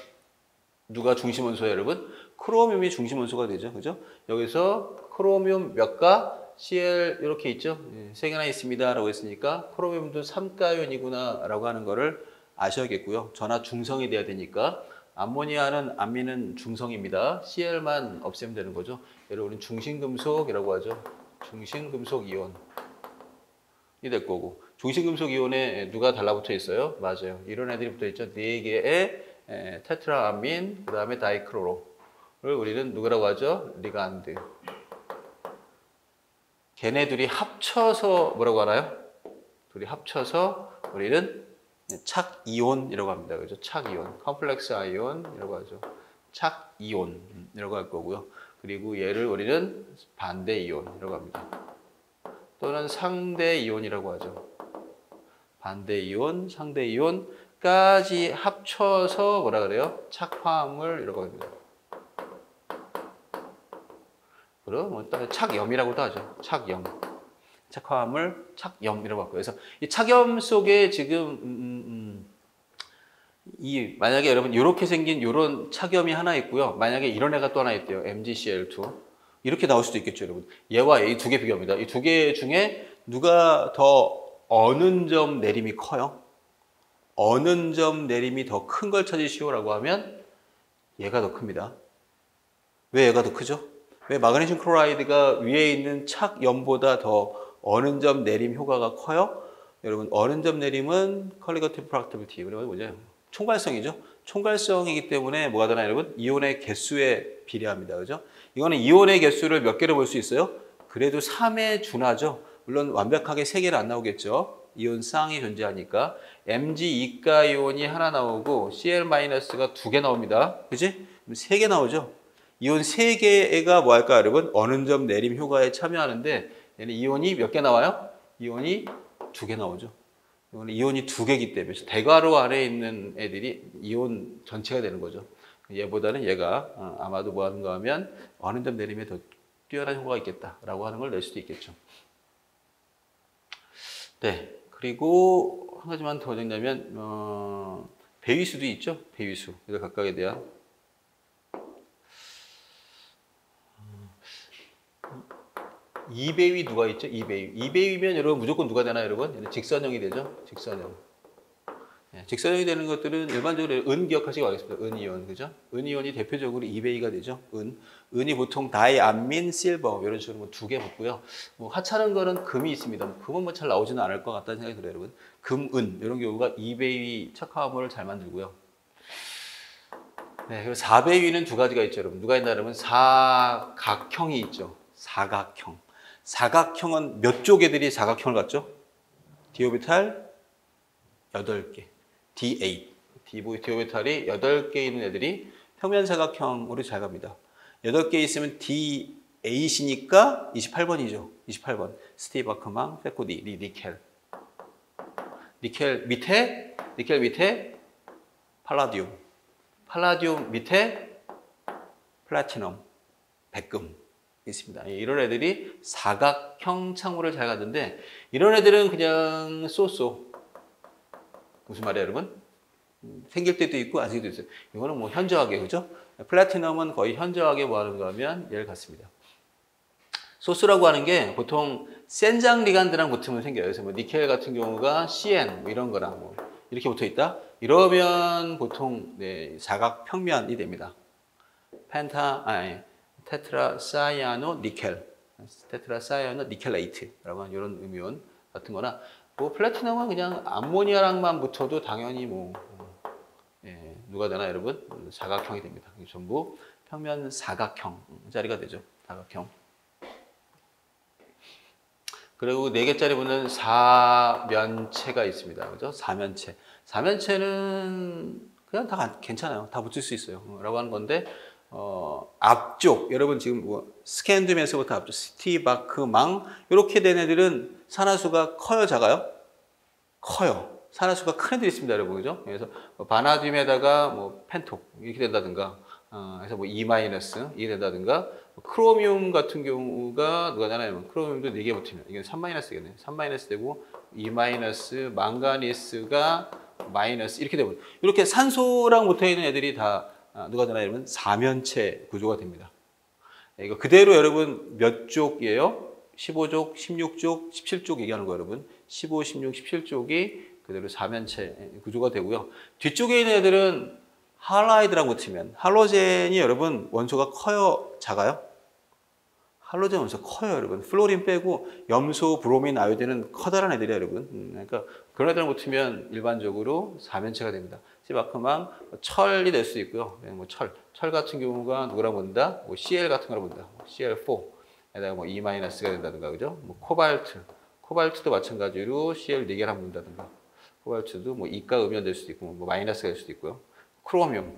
누가 중심 원소예요, 여러분? 크로뮴이 중심 원소가 되죠. 그죠? 여기서 크로뮴 몇가 CL 이렇게 있죠? 3개나 있습니다. 라고 했으니까 크로뮴도 3가연이구나 라고 하는 거를 아셔야겠고요. 전하 중성이 돼야 되니까 암모니아는 암미는 중성입니다. CL만 없애면 되는 거죠. 얘를 우리는 중심금속이라고 하죠. 중심금속 이온이 될 거고, 중심금속 이온에 누가 달라붙어 있어요? 맞아요. 이런 애들이 붙어 있죠. 4개의 테트라아민, 그 다음에 다이크로로를 우리는 누구라고 하죠? 리간드. 걔네들이 합쳐서 뭐라고 하나요? 둘이 합쳐서 우리는 착이온이라고 합니다. 그죠? 착이온. 컴플렉스 아이온이라고 하죠. 착이온이라고 할 거고요. 그리고 얘를 우리는 반대 이온이라고 합니다. 또는 상대 이온이라고 하죠. 반대 이온, 상대 이온까지 합쳐서 뭐라 그래요? 착화물이라고 합니다. 그리고 뭐 착염이라고도 하죠. 착염. 착화물, 착염이라고 하고요. 그래서 이 착염 속에 지금 이 만약에 여러분 이렇게 생긴 이런 착염이 하나 있고요. 만약에 이런 애가 또 하나 있대요. MgCl2 이렇게 나올 수도 있겠죠, 여러분. 얘와 이 2개 비교합니다. 이 2개 중에 누가 더 어느 점 내림이 커요? 어느 점 내림이 더 큰 걸 찾으시오라고 하면 얘가 더 큽니다. 왜 얘가 더 크죠? 왜 마그네슘 클로라이드가 위에 있는 착염보다 더 어느 점 내림 효과가 커요? 여러분 어느 점 내림은 컬리거티브 프락티비티, 그리고 뭐죠? 총괄성이죠. 총괄성이기 때문에 뭐가 되나 여러분? 이온의 개수에 비례합니다. 그죠? 이거는 이온의 개수를 몇 개로 볼 수 있어요? 그래도 3에 준하죠. 물론 완벽하게 세 개는 안 나오겠죠. 이온 쌍이 존재하니까 Mg 이가 이온이 하나 나오고 Cl-가 두 개 나옵니다. 그지? 세 개 나오죠. 이온 세 개가 뭐 할까 여러분? 어느 점 내림 효과에 참여하는데 얘는 이온이 몇 개 나와요? 이온이 두 개 나오죠. 이거는 이온이 두 개이기 때문에 대괄호 아래에 있는 애들이 이온 전체가 되는 거죠. 얘보다는 얘가 아마도 뭐 하는가 하면 어느 점 내림에 더 뛰어난 효과가 있겠다라고 하는 걸 낼 수도 있겠죠. 네, 그리고 한 가지만 더 정리하면 배위수도 있죠. 배위수. 그래서 각각에 대한 이배위 누가 있죠? 이배위. 이배위면 여러분 무조건 누가 되나요, 여러분? 얘는 직선형이 되죠. 직선형. 네, 직선형이 되는 것들은 일반적으로 은 기억하시기 바라겠습니다. 은이온, 그죠? 은이온이 대표적으로 이배위가 되죠. 은이 보통 다이, 암민, 실버 이런 식으로 뭐 두 개 붙고요. 뭐 하찮은 거는 금이 있습니다. 금은 뭐 잘 나오지는 않을 것 같다는 생각이 들어요, 여러분. 금, 은 이런 경우가 이배위 척화합물을 잘 만들고요. 네, 그리고 4배위는 두 가지가 있죠, 여러분. 누가 있나 여러분? 사각형이 있죠. 사각형. 사각형은 몇 쪽 애들이 사각형을 갖죠? 디오비탈 8개. D8. 디오비탈이 8개 있는 애들이 평면 사각형으로 잘 갑니다. 8개 있으면 D8이니까 28번이죠. 28번. 스티브 아크망, 페코디, 니켈. 니켈 밑에 팔라디움. 팔라디움 밑에 플라티넘, 백금. 있습니다. 이런 애들이 사각형 창호를 잘 가던데 이런 애들은 그냥 쏘쏘 무슨 말이에요 여러분? 생길 때도 있고 안 생길 때도 있어요. 이거는 뭐 현저하게 그죠? 플래티넘은 거의 현저하게 뭐 하는가 하면 얘를 갖습니다. 소스라고 하는 게 보통 센장 리간드랑 붙으면 생겨요. 그래서 뭐 니켈 같은 경우가 CN 뭐 이런 거랑 뭐 이렇게 붙어 있다. 이러면 보통 네, 사각 평면이 됩니다. 테트라사이아노 니켈, 테트라사이아노 니켈레이트라고 하는 이런 음이온 같은 거나 뭐 플래티넘은 그냥 암모니아랑만 붙어도 당연히 뭐 예, 누가 되나 여러분? 사각형이 됩니다. 전부 평면 사각형 짜리가 되죠. 사각형. 그리고 4개짜리 보면 사면체가 있습니다. 그죠? 사면체. 사면체는 그냥 다 괜찮아요. 다 붙일 수 있어요. 라고 하는 건데 앞쪽, 여러분 지금 뭐 스캔드면서부터 앞쪽, 스티바크, 망 이렇게 된 애들은 산화수가 커요, 작아요? 커요. 산화수가 큰 애들이 있습니다, 여러분, 그죠? 그래서 뭐 바나듐에다가 뭐 펜톡 이렇게 된다든가, 그래서 뭐 E- 이게 된다든가, 크로미움 같은 경우가 누가잖아요. 크로미움도 4개 붙으면 이게 3-겠네. 3- 되고 E-, 망가니스가 마이너스 이렇게 되고 이렇게 산소랑 붙어 있는 애들이 다 누가 되나 여러분? 사면체 구조가 됩니다. 이거 그대로 여러분 몇 쪽이에요? 15쪽, 16쪽, 17쪽 얘기하는 거 여러분. 15, 16, 17쪽이 그대로 사면체 구조가 되고요. 뒤쪽에 있는 애들은 할라이드랑 붙으면 할로젠이 여러분 원소가 커요? 작아요? 할로젠 원소 커요, 여러분. 플로린 빼고 염소, 브로민, 아요딘은 커다란 애들이에요, 여러분. 그러니까 그런 애들랑 붙으면 일반적으로 사면체가 됩니다. 시바크망 철이 될 수 있고요. 뭐 철 같은 경우가 누구랑 본다? 뭐 Cl 같은 거랑 본다. CL4에다가 뭐 E-가 된다든가, 그죠? 뭐 코발트도 마찬가지로 Cl 4개랑 본다든가. 코발트도 뭐 이가 음연 될 수도 있고, 뭐 마이너스가 될 수도 있고요. 크로미움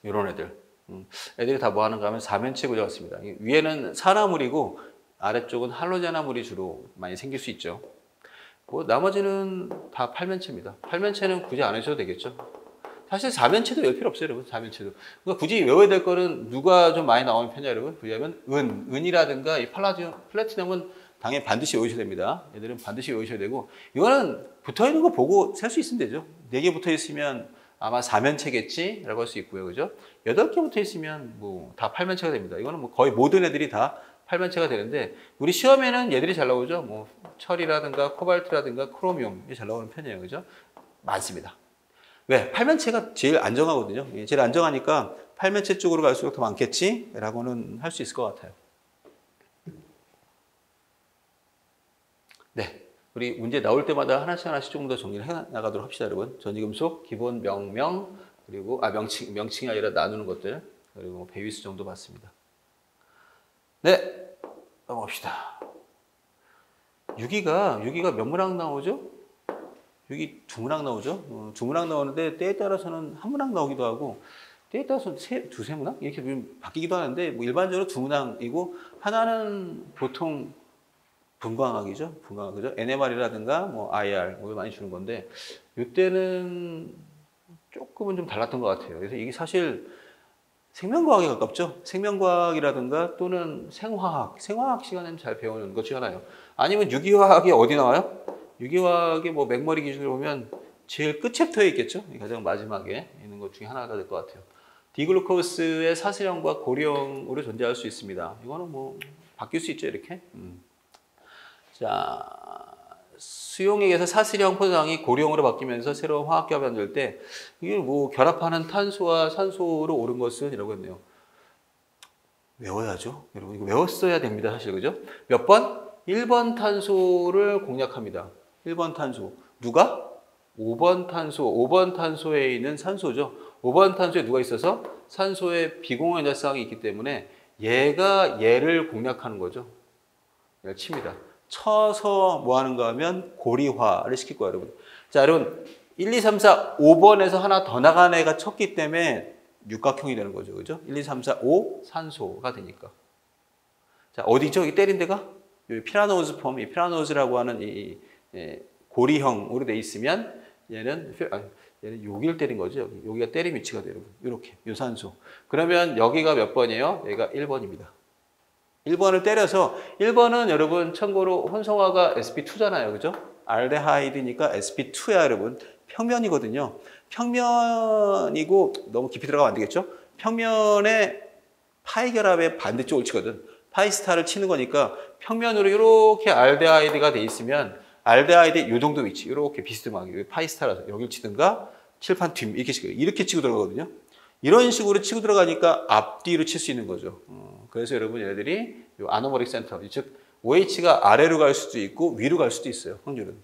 이런 애들. 애들이 다 뭐 하는가 하면 사면체 구조가 있습니다. 위에는 산화물이고 아래쪽은 할로젠화물이 주로 많이 생길 수 있죠. 뭐 나머지는 다 팔면체입니다. 팔면체는 굳이 안 하셔도 되겠죠. 사실 사면체도 외울 필요 없어요, 여러분. 사면체도. 그러니까 굳이 외워야 될 거는 누가 좀 많이 나오는 편이야, 여러분. 왜냐하면 은이라든가 이 플래티넘은 당연히 반드시 외우셔야 됩니다. 얘들은 반드시 외우셔야 되고 이거는 붙어 있는 거 보고 셀 수 있으면 되죠. 4개 붙어 있으면 아마 사면체겠지라고 할 수 있고요, 그죠? 8개 붙어 있으면 뭐 다 팔면체가 됩니다. 이거는 뭐 거의 모든 애들이 다 팔면체가 되는데 우리 시험에는 얘들이 잘 나오죠. 뭐 철이라든가 코발트라든가 크로미움이 잘 나오는 편이에요, 그죠? 많습니다. 왜? 팔면체가 제일 안정하거든요. 제일 안정하니까 팔면체 쪽으로 갈수록 더 많겠지라고는 할 수 있을 것 같아요. 네. 우리 문제 나올 때마다 하나씩 조금 더 정리를 해 나가도록 합시다, 여러분. 전지금속, 기본 명명, 그리고, 명칭이 아니라 나누는 것들, 그리고 배위수 정도 봤습니다. 네. 넘어갑시다. 유기가 몇 문항 나오죠? 유기 두 문항 나오죠? 두 문항 나오는데 때에 따라서는 한 문항 나오기도 하고 때에 따라서 두세 문항? 이렇게 바뀌기도 하는데 뭐 일반적으로 두 문항이고 하나는 보통 분광학이죠. 분광학이죠. NMR이라든가 뭐 IR 뭐 많이 주는 건데 이때는 조금은 좀 달랐던 것 같아요. 그래서 이게 사실 생명과학에 가깝죠. 생명과학이라든가 또는 생화학 시간에는 잘 배우는 것 중 하나예요. 아니면 유기화학이 어디 나와요? 유기화학의 뭐 맥머리 기준으로 보면 제일 끝 챕터에 있겠죠. 가장 마지막에 있는 것 중에 하나가 될 것 같아요. 디글루코스의 사슬형과 고리형으로 존재할 수 있습니다. 이거는 뭐 바뀔 수 있죠, 이렇게. 자, 수용액에서 사슬형 포도당이 고리형으로 바뀌면서 새로운 화학결합이 만들 때 이게 뭐 결합하는 탄소와 산소로 오른 것은 이라고 했네요. 외워야죠. 여러분 이거 외웠어야 됩니다. 사실 그죠? 몇 번? 1번 탄소를 공략합니다. 1번 탄소. 누가? 5번 탄소. 5번 탄소에 있는 산소죠. 5번 탄소에 누가 있어서? 산소의 비공유연자성이 있기 때문에 얘가 얘를 공략하는 거죠. 얘를 칩니다. 쳐서 뭐 하는가 하면 고리화를 시킬 거예요, 여러분. 자, 여러분 1, 2, 3, 4, 5번에서 하나 더 나간 애가 쳤기 때문에 육각형이 되는 거죠. 그죠? 1, 2, 3, 4, 5 산소가 되니까. 자, 어디죠? 이 때린 데가? 이 피라노즈 폼, 이 피라노즈라고 하는 이 고리형으로 돼 있으면 얘는 여기를 때린 거죠. 여기가 때린 위치가 돼요. 이렇게 요산소. 그러면 여기가 몇 번이에요? 얘가 1번입니다. 1번을 때려서 1번은 여러분 참고로 혼성화가 sp2잖아요. 그죠? 알데하이드니까 sp2야, 여러분. 평면이거든요. 평면이고 너무 깊이 들어가면 안 되겠죠? 평면에 파이 결합의 반대쪽을 치거든. 파이스타를 치는 거니까 평면으로 이렇게 알데하이드가 돼 있으면 알데하이드 이 정도 위치 이렇게 비스듬하게 파이스타라서 여기를 치든가 칠판 뒤 이렇게 치고 들어가거든요. 이런 식으로 치고 들어가니까 앞뒤로 칠 수 있는 거죠. 그래서 여러분 얘네들이 아노모릭 센터, 즉 OH가 아래로 갈 수도 있고 위로 갈 수도 있어요. 확률은.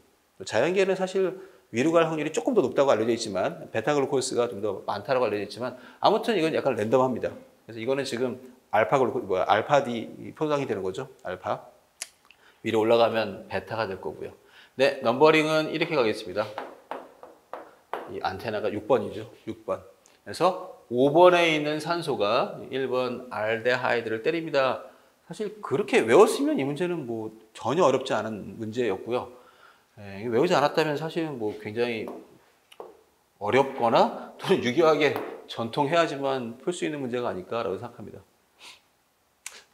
자연계는 사실 위로 갈 확률이 조금 더 높다고 알려져 있지만 베타글루코스가 좀 더 많다고 알려져 있지만 아무튼 이건 약간 랜덤합니다. 그래서 이거는 지금 알파-D 포장이 되는 거죠. 알파. 위로 올라가면 베타가 될 거고요. 네, 넘버링은 이렇게 가겠습니다. 이 안테나가 6번이죠. 6번. 그래서 5번에 있는 산소가 1번 알데하이드를 때립니다. 사실 그렇게 외웠으면 이 문제는 뭐 전혀 어렵지 않은 문제였고요. 외우지 않았다면 사실 뭐 굉장히 어렵거나 또는 유기하게 전통해야지만 풀 수 있는 문제가 아닐까라고 생각합니다.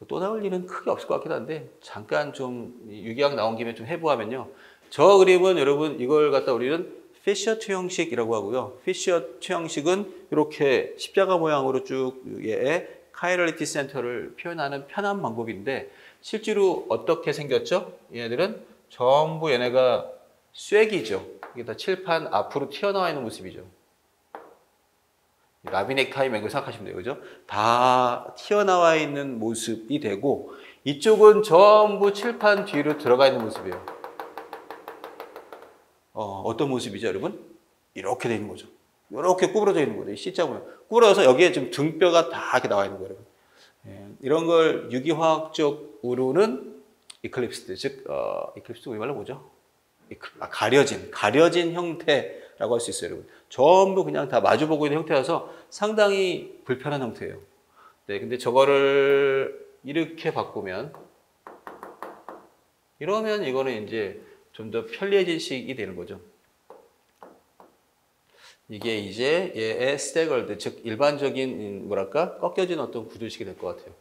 또 나올 일은 크게 없을 것 같긴 한데 잠깐 좀 유기학 나온 김에 좀 해부하면요. 저 그림은 여러분 이걸 갖다 우리는 피셔2 형식이라고 하고요. 피셔2 형식은 이렇게 십자가 모양으로 쭉 얘의 카이럴리티 센터를 표현하는 편한 방법인데 실제로 어떻게 생겼죠? 얘네들은 전부 얘네가 쐐기죠. 이게 다 칠판 앞으로 튀어나와 있는 모습이죠. 라비넥타이 맹글 생각하시면 돼요. 그죠? 다 튀어나와 있는 모습이 되고 이쪽은 전부 칠판 뒤로 들어가 있는 모습이에요. 어떤 모습이죠, 여러분? 이렇게 되어 있는 거죠. 이렇게 구부러져 있는 거죠. C자 모양. 구부러져서 여기에 지금 등뼈가 다 이렇게 나와 있는 거예요. 이런 걸 유기화학적으로는 이클립스드, 즉 이클립스드 우리말로 뭐죠? 가려진 형태라고 할 수 있어요, 여러분. 전부 그냥 다 마주보고 있는 형태라서 상당히 불편한 형태예요. 네, 근데 저거를 이렇게 바꾸면 이러면 이거는 이제 좀 더 편리해진 식이 되는 거죠. 이게 이제 얘의 스태거드, 즉 일반적인 뭐랄까 꺾여진 어떤 구조식이 될 것 같아요.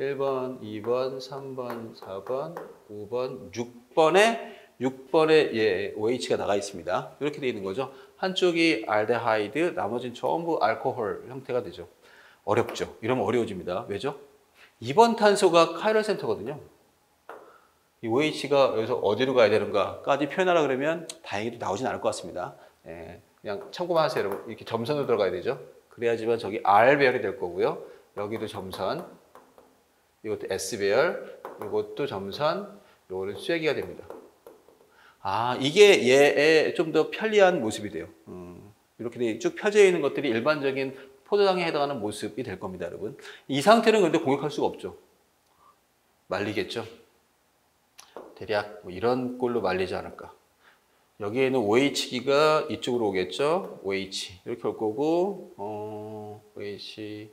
1번, 2번, 3번, 4번, 5번, 6번에 예, OH가 나가 있습니다. 이렇게 되어 있는 거죠. 한쪽이 알데하이드, 나머지는 전부 알코올 형태가 되죠. 어렵죠. 이러면 어려워집니다. 왜죠? 2번 탄소가 카이럴 센터거든요. 이 OH가 여기서 어디로 가야 되는가까지 표현하라 그러면 다행히도 나오진 않을 것 같습니다. 예, 그냥 참고만 하세요, 여러분. 이렇게 점선으로 들어가야 되죠. 그래야지만 저기 R 배열이 될 거고요. 여기도 점선, 이것도 S 배열, 이것도 점선, 이거는 쐐기가 됩니다. 아, 이게 얘의 좀 더 편리한 모습이 돼요. 이렇게 쭉 펴져 있는 것들이 일반적인 포도당에 해당하는 모습이 될 겁니다, 여러분. 이 상태는 근데 공격할 수가 없죠. 말리겠죠. 대략 뭐 이런 꼴로 말리지 않을까. 여기에는 OH기가 이쪽으로 오겠죠. OH 이렇게 올 거고 OH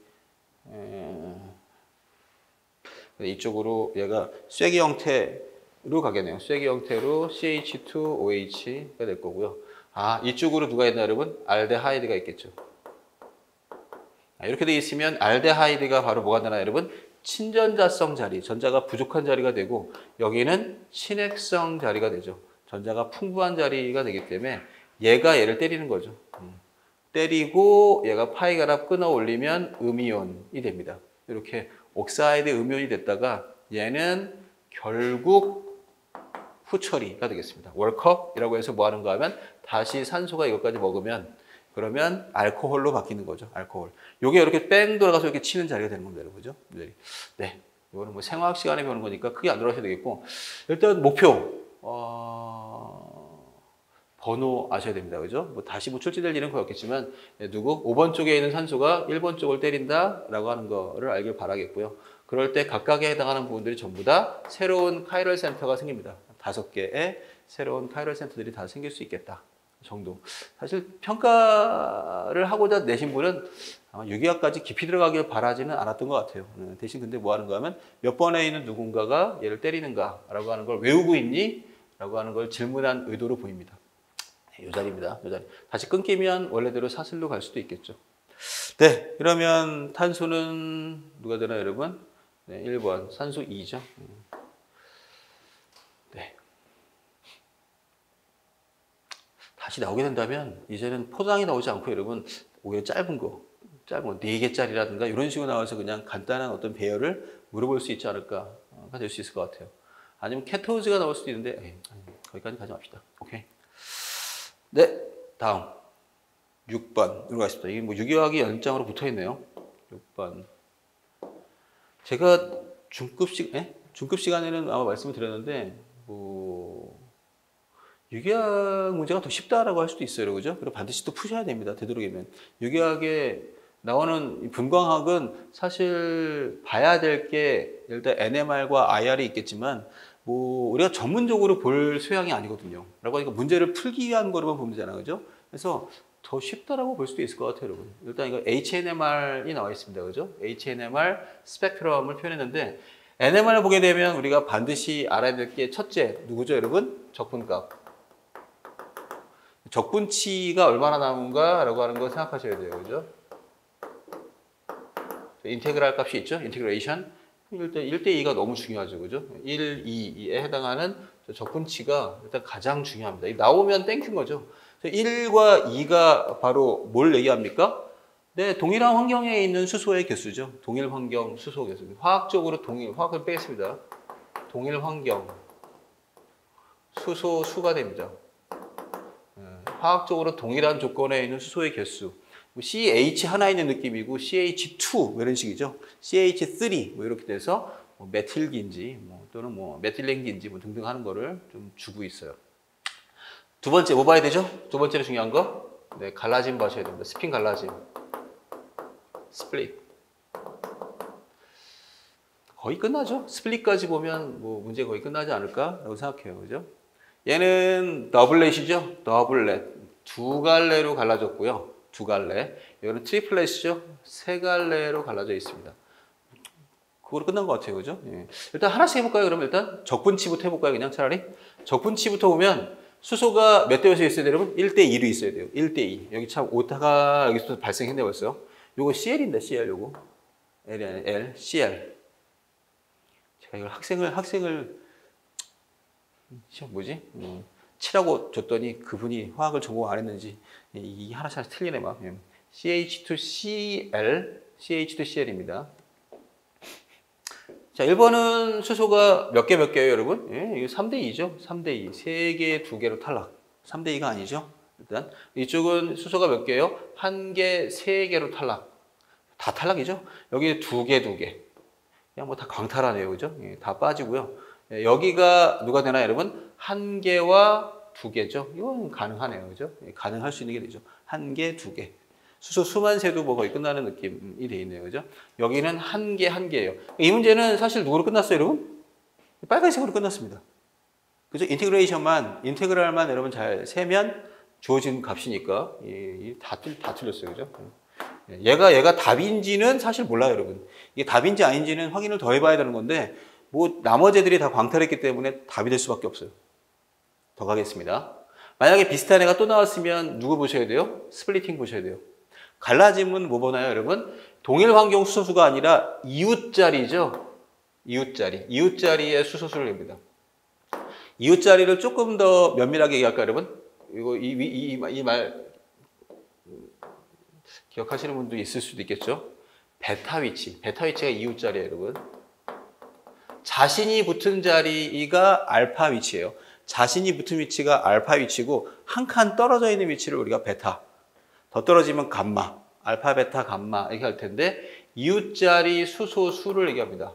이쪽으로 얘가 쐐기 형태로 가겠네요. 쐐기 형태로 CH2OH가 될 거고요. 아, 이쪽으로 누가 있나 여러분? 알데하이드가 있겠죠. 이렇게 돼 있으면 알데하이드가 바로 뭐가 되나 여러분? 친전자성 자리, 전자가 부족한 자리가 되고 여기는 친핵성 자리가 되죠. 전자가 풍부한 자리가 되기 때문에 얘가 얘를 때리는 거죠. 때리고 얘가 파이가랍 끊어 올리면 음이온이 됩니다. 이렇게 옥사이드 음이온이 됐다가 얘는 결국 후처리가 되겠습니다. 월컵이라고 해서 뭐 하는가 하면 다시 산소가 이것까지 먹으면 그러면 알코올로 바뀌는 거죠. 알코올. 요게 이렇게 뺑 돌아가서 이렇게 치는 자리가 되는 겁니다. 그죠? 네. 이거는 뭐 생화학 시간에 배우는 거니까 크게 안 들어가셔도 되겠고 일단 목표 번호 아셔야 됩니다. 그죠? 뭐 다시 뭐 출제될 일은 거의 없겠지만 누구 5번 쪽에 있는 산소가 1번 쪽을 때린다라고 하는 거를 알길 바라겠고요. 그럴 때 각각에 해당하는 부분들이 전부 다 새로운 카이럴 센터가 생깁니다. 5개의 새로운 카이럴 센터들이 다 생길 수 있겠다. 정도. 사실 평가를 하고자 내신 분은 아마 유기학까지 깊이 들어가길 바라지는 않았던 것 같아요. 대신 근데 뭐 하는가 하면 몇 번에 있는 누군가가 얘를 때리는가라고 하는 걸 외우고 있니? 라고 하는 걸 질문한 의도로 보입니다. 이 자리입니다. 이 자리. 다시 끊기면 원래대로 사슬로 갈 수도 있겠죠. 네, 그러면 탄소는 누가 되나 여러분? 네, 1번 산소 2죠. 네. 다시 나오게 된다면 이제는 포장이 나오지 않고 여러분 오히려 짧은 거 4개짜리라든가 이런 식으로 나와서 그냥 간단한 어떤 배열을 물어볼 수 있지 않을까가 될 수 있을 것 같아요. 아니면 케토즈가 나올 수도 있는데 거기까지 가지 맙시다. 오케이. 네, 다음 6번으로 가겠습니다. 이게 뭐 유기화학이 연장으로 붙어 있네요. 6번. 제가 중급 시간에는 아마 말씀을 드렸는데 뭐 유기학 문제가 더 쉽다라고 할 수도 있어요. 그죠? 그리고 반드시 또 푸셔야 됩니다. 되도록이면. 유기학에 나오는 분광학은 사실 봐야 될 게 일단 NMR과 IR이 있겠지만 뭐 우리가 전문적으로 볼 소양이 아니거든요. 라고 하니까 문제를 풀기 위한 거로만 보면 되잖아요. 그죠? 그래서 더 쉽다라고 볼 수도 있을 것 같아요, 여러분. 일단 이거 HNMR이 나와 있습니다. 그죠? HNMR 스펙트럼을 표현했는데 NMR을 보게 되면 우리가 반드시 알아야 될 게 첫째, 누구죠, 여러분? 적분값. 적분치가 얼마나 남은가라고 하는 거 생각하셔야 돼요. 그죠? 인테그랄 값이 있죠? 인테그레이션. 일단 1대2가 너무 중요하죠. 그죠? 1, 2에 해당하는 적분치가 일단 가장 중요합니다. 나오면 땡큐인 거죠. 1과 2가 바로 뭘 얘기합니까? 네, 동일한 환경에 있는 수소의 개수죠. 동일 환경 수소 개수. 화학적으로 화학을 빼겠습니다. 동일 환경 수소 수가 됩니다. 화학적으로 동일한 조건에 있는 수소의 개수. CH 하나 있는 느낌이고 CH2 뭐 이런 식이죠. CH3 뭐 이렇게 돼서 뭐 메틸기인지 또는 뭐 메틸렌기인지 뭐 등등 하는 거를 좀 주고 있어요. 두 번째 뭐 봐야 되죠? 두 번째로 중요한 거. 네, 갈라짐 봐셔야 됩니다. 스핀 갈라짐. 스플릿. 거의 끝나죠. 스플릿까지 보면 뭐 문제 거의 끝나지 않을까라고 생각해요. 그죠? 얘는 더블렛이죠. 더블렛. 2갈래로 갈라졌고요. 2갈래. 이거는 트리플렛이죠. 3갈래로 갈라져 있습니다. 그거로 끝난 것 같아요. 그죠? 예. 일단 하나씩 해볼까요? 그러면 일단 적분치부터 해볼까요? 그냥 차라리. 적분치부터 보면 수소가 몇 대 몇이 있어야 돼요? 여러분? 1대2로 있어야 돼요. 1대2. 여기 참 오타가 여기서 발생했네 벌써. 요거 CL인데 CL 요거. L이 아니라 L, CL. 제가 이걸 학생을 시험 뭐지? 치라고 줬더니 그분이 화학을 전공 안 했는지 이 하나씩 틀리네 막. CH2CL, CH2CL입니다. 자, 1번은 수소가 몇 개예요, 여러분? 예, 이거 3대2죠. 3대2. 3개, 2개로 탈락. 3대2가 아니죠. 일단 이쪽은 수소가 몇 개예요? 1개, 3개로 탈락. 다 탈락이죠. 여기 2개, 2개. 그냥 뭐 다 광탈하네요, 그죠? 예, 다 빠지고요. 예, 여기가 누가 되나 여러분? 1개와 2개죠. 이건 가능하네요, 그죠? 예, 가능할 수 있는 게 되죠. 1개, 2개. 수소 수만 세도 뭐 거의 끝나는 느낌이 돼 있네요, 그죠? 여기는 1개, 1개예요. 이 문제는 사실 누구로 끝났어요, 여러분? 빨간색으로 끝났습니다. 그죠? 인테그랄만 여러분 잘 세면 주어진 값이니까 다 틀렸어요. 그죠? 얘가 답인지는 사실 몰라요, 여러분. 이게 답인지 아닌지는 확인을 더 해봐야 되는 건데 뭐 나머지 애들이 다 광탈했기 때문에 답이 될 수밖에 없어요. 더 가겠습니다. 만약에 비슷한 애가 또 나왔으면 누구 보셔야 돼요? 스플리팅 보셔야 돼요. 갈라짐은 뭐 보나요, 여러분? 동일 환경 수소수가 아니라 이웃자리죠. 이웃자리의 수소수를 냅니다. 이웃자리를 조금 더 면밀하게 얘기할까요, 여러분? 이거 이 말 기억하시는 분도 있을 수도 있겠죠. 베타 위치가 이웃자리예요, 여러분. 자신이 붙은 자리가 알파 위치예요. 자신이 붙은 위치가 알파 위치고 한 칸 떨어져 있는 위치를 우리가 베타, 더 떨어지면 감마, 알파, 베타, 감마 이렇게 할 텐데 이웃자리 수소수를 얘기합니다.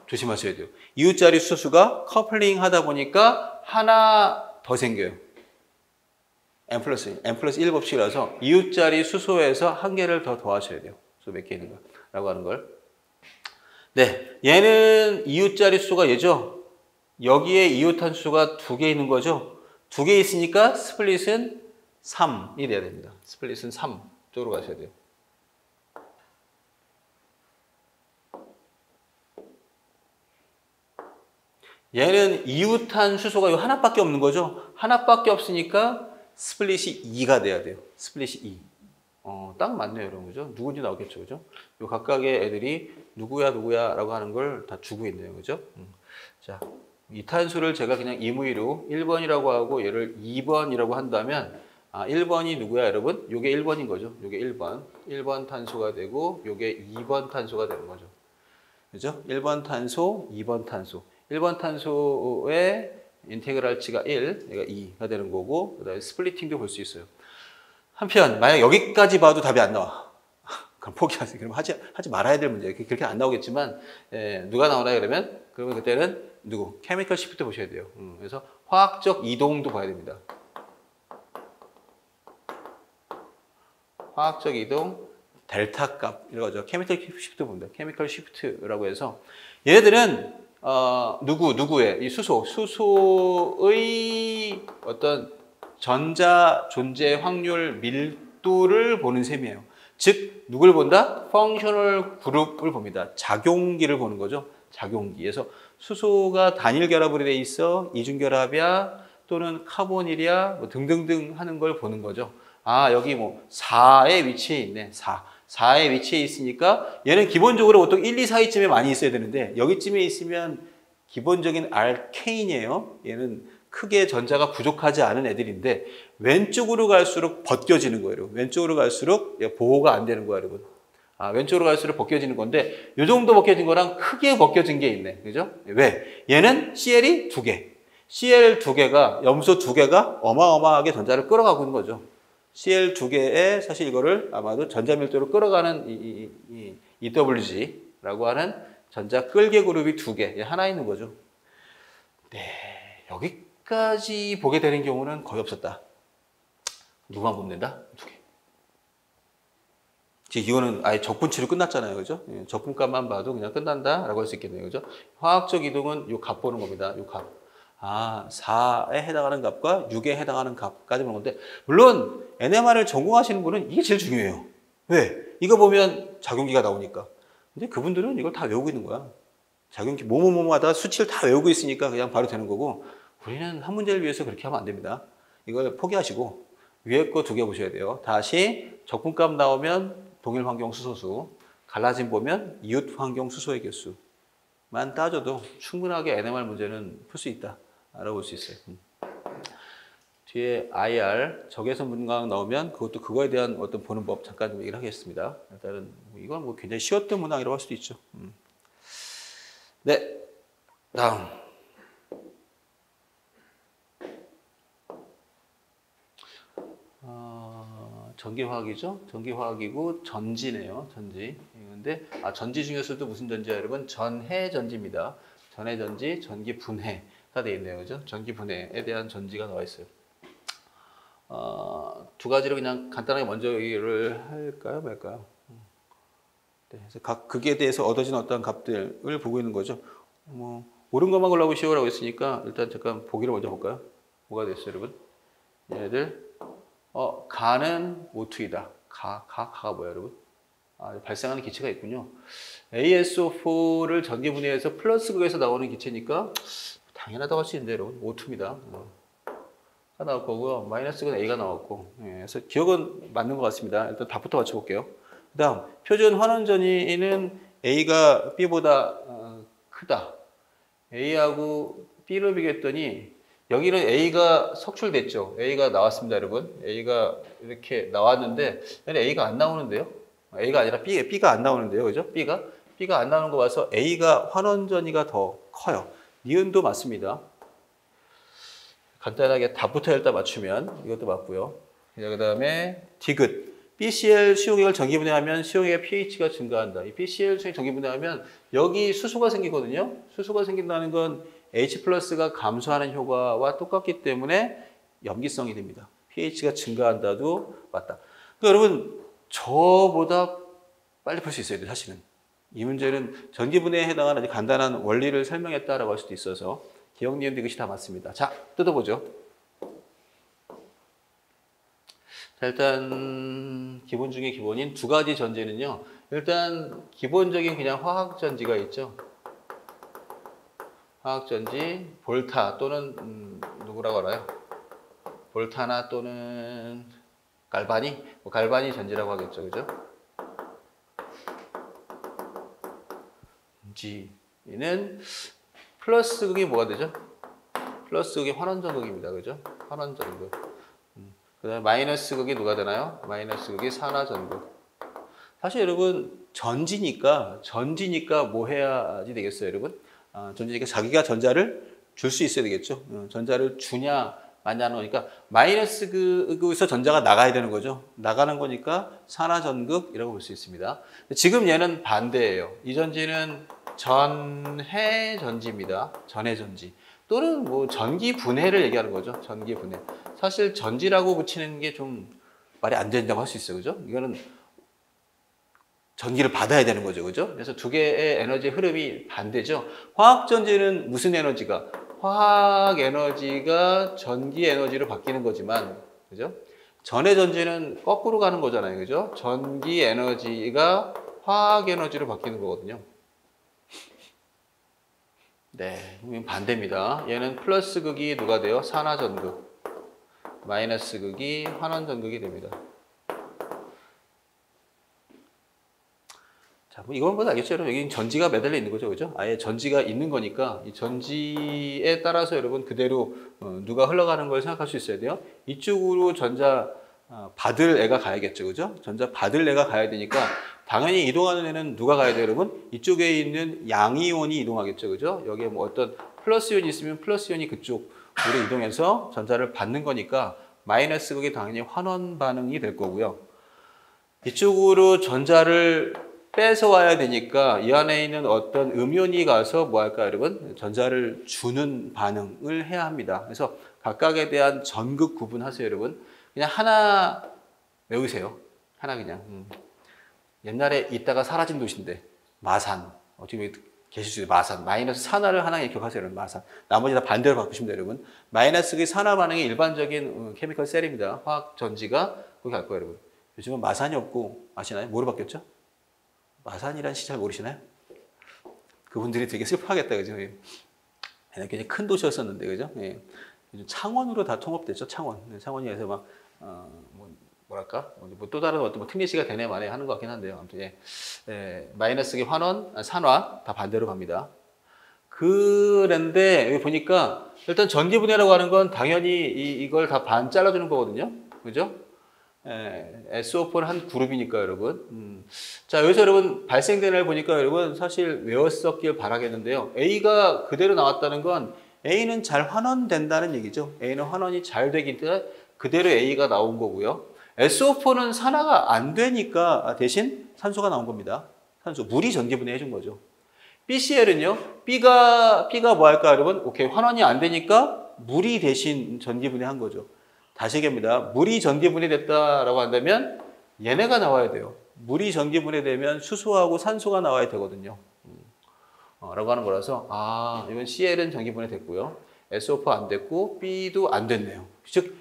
조심하셔야 돼요. 이웃자리 수소수가 커플링 하다 보니까 하나 더 생겨요. n 플러스 1 법칙이라서 이웃자리 수소에서 한 개를 더 더하셔야 돼요. 수소 몇 개 있는가라고 하는 걸. 네, 얘는 이웃자리 수소가 얘죠. 여기에 이웃한 수가 2개 있는 거죠. 2개 있으니까 스플릿은 3이 돼야 됩니다. 스플릿은 3 쪽으로 가셔야 돼요. 얘는 이웃한 수소가 하나밖에 없는 거죠. 하나밖에 없으니까 스플릿이 2가 돼야 돼요. 스플릿이 2. 딱 맞네요, 여러분. 그죠? 누군지 나오겠죠, 그죠? 요 각각의 애들이 누구야라고 하는 걸 다 주고 있네요, 그죠? 자, 이 탄수를 제가 그냥 임의로 1번이라고 하고 얘를 2번이라고 한다면 1번이 누구야, 여러분? 요게 1번인 거죠. 요게 1번. 1번 탄소가 되고 요게 2번 탄소가 되는 거죠. 그죠? 1번 탄소, 2번 탄소. 1번 탄소의 인테그랄치가 1, 얘가 2가 되는 거고 그다음에 스플리팅도 볼 수 있어요. 한편 만약 여기까지 봐도 답이 안 나와. 그럼 포기하세요. 그럼 하지 말아야 될 문제예요. 그렇게 안 나오겠지만 누가 나오나 그러면 그때는 누구? 케미컬 시프트 보셔야 돼요. 그래서 화학적 이동도 봐야 됩니다. 화학적 이동, 델타 값 이런 거죠. 케미컬 시프트 봅니다. 케미컬 시프트라고 해서 얘네들은 누구의 이 수소의 어떤 전자 존재 확률 밀도를 보는 셈이에요. 즉 누굴 본다? 펑셔널 그룹을 봅니다. 작용기를 보는 거죠. 작용기. 그래서 수소가 단일 결합으로 돼 있어 이중 결합이야 또는 카본일이야 뭐 등등등 하는 걸 보는 거죠. 여기 뭐 4의 위치에 있네. 4의 위치에 있으니까 얘는 기본적으로 보통 1, 2, 4위쯤에 많이 있어야 되는데 여기쯤에 있으면 기본적인 알케인이에요. 얘는 크게 전자가 부족하지 않은 애들인데 왼쪽으로 갈수록 벗겨지는 거예요. 왼쪽으로 갈수록 보호가 안 되는 거예요, 여러분. 왼쪽으로 갈수록 벗겨지는 건데 이 정도 벗겨진 거랑 크게 벗겨진 게 있네. 그죠? 왜? 얘는 CL이 2개. CL 2개가 염소 2개가 어마어마하게 전자를 끌어가고 있는 거죠. CL 2개에 사실 이거를 아마도 전자밀도를 끌어가는 EWG라고 하는 전자 끌개 그룹이 2개, 하나 있는 거죠. 네, 여기까지 보게 되는 경우는 거의 없었다. 누구만 보면 된다? 2개. 지금 이거는 아예 적분치로 끝났잖아요. 그죠? 적분값만 봐도 그냥 끝난다라고 할 수 있겠네요. 그죠? 화학적 이동은 요 값 보는 겁니다. 요 값. 4에 해당하는 값과 6에 해당하는 값까지 보는 건데, 물론 NMR을 전공하시는 분은 이게 제일 중요해요. 왜? 이거 보면 작용기가 나오니까. 근데 그분들은 이걸 다 외우고 있는 거야. 작용기 뭐뭐뭐마다 수치를 다 외우고 있으니까 그냥 바로 되는 거고, 우리는 한 문제를 위해서 그렇게 하면 안 됩니다. 이걸 포기하시고 위에 거 2개 보셔야 돼요. 다시 적분값 나오면 동일 환경 수소수, 갈라짐 보면 이웃 환경 수소의 개수만 따져도 충분하게 NMR 문제는 풀 수 있다. 알아볼 수 있어요. 뒤에 IR, 적외선 분광 나오면 그것도 그거에 대한 어떤 보는 법 잠깐 좀 얘기를 하겠습니다. 일단은 이건 뭐 굉장히 쉬웠던 문항이라고 할 수도 있죠. 네, 다음. 전기화학이죠. 전기화학이고 전지네요. 전지. 근데 전지 중에서도 무슨 전지야, 여러분? 전해전지입니다. 전해전지, 전기 분해가 되어 있네요, 그죠? 전기 분해에 대한 전지가 나와 있어요. 2가지로 그냥 간단하게 먼저 얘기를 할까요, 말까요? 네, 그래서 각 극에 대해서 얻어진 어떤 값들을 보고 있는 거죠. 뭐 옳은 것만 골라보시오라고 했으니까 일단 잠깐 보기를 먼저 볼까요? 뭐가 됐어요, 여러분? 얘네들 가는 O2이다. 가가 뭐야, 여러분? 발생하는 기체가 있군요. ASO4를 전기분해해서 플러스 극에서 나오는 기체니까 당연하다고 할 수 있는데, 여러분. O2입니다. 가 나올 거고요. 마이너스는 A가 나왔고. 예, 그래서 기억은 맞는 것 같습니다. 일단 답부터 맞춰볼게요. 그 다음, 표준 환원전이는 A가 B보다 크다. A하고 B를 비교했더니 여기는 A가 석출됐죠. A가 나왔습니다, 여러분. A가 이렇게 나왔는데 얘는 A가 안 나오는데요. A가 아니라 B가 안 나오는데요. 그죠? B가 안 나오는 거 봐서 A가 환원전이가 더 커요. 니은도 맞습니다. 간단하게 답부터 일단 맞추면 이것도 맞고요. 그 다음에 디귿. BCl 수용액을 전기분해하면 수용액의 pH가 증가한다. 이 BCl 수용액 전기분해하면 여기 수소가 생기거든요. 수소가 생긴다는 건 H+가 감소하는 효과와 똑같기 때문에 염기성이 됩니다. pH가 증가한다도 맞다. 그러니까 여러분 저보다 빨리 풀 수 있어야 돼요. 사실은. 이 문제는 전기분해에 해당하는 아주 간단한 원리를 설명했다라고 할 수도 있어서 기억, 니은, 디귿이 다 맞습니다. 자, 뜯어보죠. 자, 일단 기본 중에 기본인 두 가지 전지는요. 일단 기본적인 그냥 화학전지가 있죠. 화학전지, 볼타 또는 누구라고 알아요? 볼타나 또는 갈바니? 갈바니 전지라고 하겠죠. 그죠? G는 플러스 극이 뭐가 되죠? 플러스 극이 환원전극입니다. 그죠? 환원전극. 그 다음에 마이너스 극이 누가 되나요? 마이너스 극이 산화전극. 사실 여러분 전지니까 뭐 해야지 되겠어요, 여러분? 전지니까 자기가 전자를 줄 수 있어야 되겠죠. 전자를 주냐 마냐 하니까 마이너스 극에서 전자가 나가야 되는 거죠. 나가는 거니까 산화전극이라고 볼 수 있습니다. 지금 얘는 반대예요. 이 전지는 전해전지입니다. 전해전지. 또는 뭐 전기 분해를 얘기하는 거죠. 전기 분해. 사실 전지라고 붙이는 게 좀 말이 안 된다고 할 수 있어요. 그죠? 이거는 전기를 받아야 되는 거죠. 그죠? 그래서 두 개의 에너지 흐름이 반대죠. 화학전지는 무슨 에너지가? 화학 에너지가 전기 에너지로 바뀌는 거지만, 그죠? 전해전지는 거꾸로 가는 거잖아요. 그죠? 전기 에너지가 화학 에너지로 바뀌는 거거든요. 네, 반대입니다. 얘는 플러스 극이 누가 돼요? 산화전극. 마이너스 극이 환원전극이 됩니다. 자, 뭐 이건 뭐 알겠죠? 여러분? 여기 전지가 매달려 있는 거죠. 그죠? 아예 전지가 있는 거니까 이 전지에 따라서 여러분 그대로 누가 흘러가는 걸 생각할 수 있어야 돼요. 이쪽으로 전자 받을 애가 가야겠죠. 그죠? 전자 받을 애가 가야 되니까 당연히 이동하는 애는 누가 가야 돼요, 여러분? 이쪽에 있는 양이온이 이동하겠죠. 그죠? 여기에 뭐 어떤 플러스 이온이 있으면 플러스 이온이 그쪽으로 이동해서 전자를 받는 거니까 마이너스 극이 당연히 환원 반응이 될 거고요. 이쪽으로 전자를 뺏어와야 되니까 이 안에 있는 어떤 음이온이 가서 뭐 할까요, 여러분? 전자를 주는 반응을 해야 합니다. 그래서 각각에 대한 전극 구분하세요, 여러분. 그냥 하나 외우세요. 하나 그냥. 옛날에 있다가 사라진 도시인데 마산. 지금 여기 계실 수 있어요. 마산. 마이너스 산화를 하나 기억하세요, 여러분. 마산. 나머지 다 반대로 바꾸시면 돼요, 여러분. 마이너스의 산화 반응이 일반적인 케미컬 셀입니다. 화학 전지가 거기 갈 거예요, 여러분. 요즘은 마산이 없고 아시나요? 뭐로 바뀌었죠? 마산이라는 시 잘 모르시나요? 그분들이 되게 슬퍼하겠다, 그죠? 옛날에 굉장히 큰 도시였었는데, 그죠? 예. 요즘 창원으로 다 통합됐죠, 창원. 창원에서 막, 뭐랄까? 뭐 또 다른 어떤 특례시가 되네, 만에 하는 것 같긴 한데요. 아무튼, 마이너스기 환원, 산화, 다 반대로 갑니다. 그런데, 여기 보니까, 일단 전기분해라고 하는 건 당연히 이걸 다 반 잘라주는 거거든요. 그죠? SO4는 한 그룹이니까 여러분. 자, 여기서 여러분 발생되는 걸 보니까 여러분 사실 외웠었길 바라겠는데요. A가 그대로 나왔다는 건 A는 잘 환원된다는 얘기죠. A는 환원이 잘 되기 때문에 그대로 A가 나온 거고요. SO4는 산화가 안 되니까 대신 산소가 나온 겁니다. 산소, 물이 전기분해 해준 거죠. BCl은요, B가 뭐 할까 여러분? 오케이, 환원이 안 되니까 물이 대신 전기분해 한 거죠. 다시 얘기합니다. 물이 전기분해됐다라고 한다면 얘네가 나와야 돼요. 물이 전기분해되면 수소하고 산소가 나와야 되거든요. 라고 하는 거라서 이건 CL은 전기분해 됐고요. SO4 안 됐고 B도 안 됐네요. 즉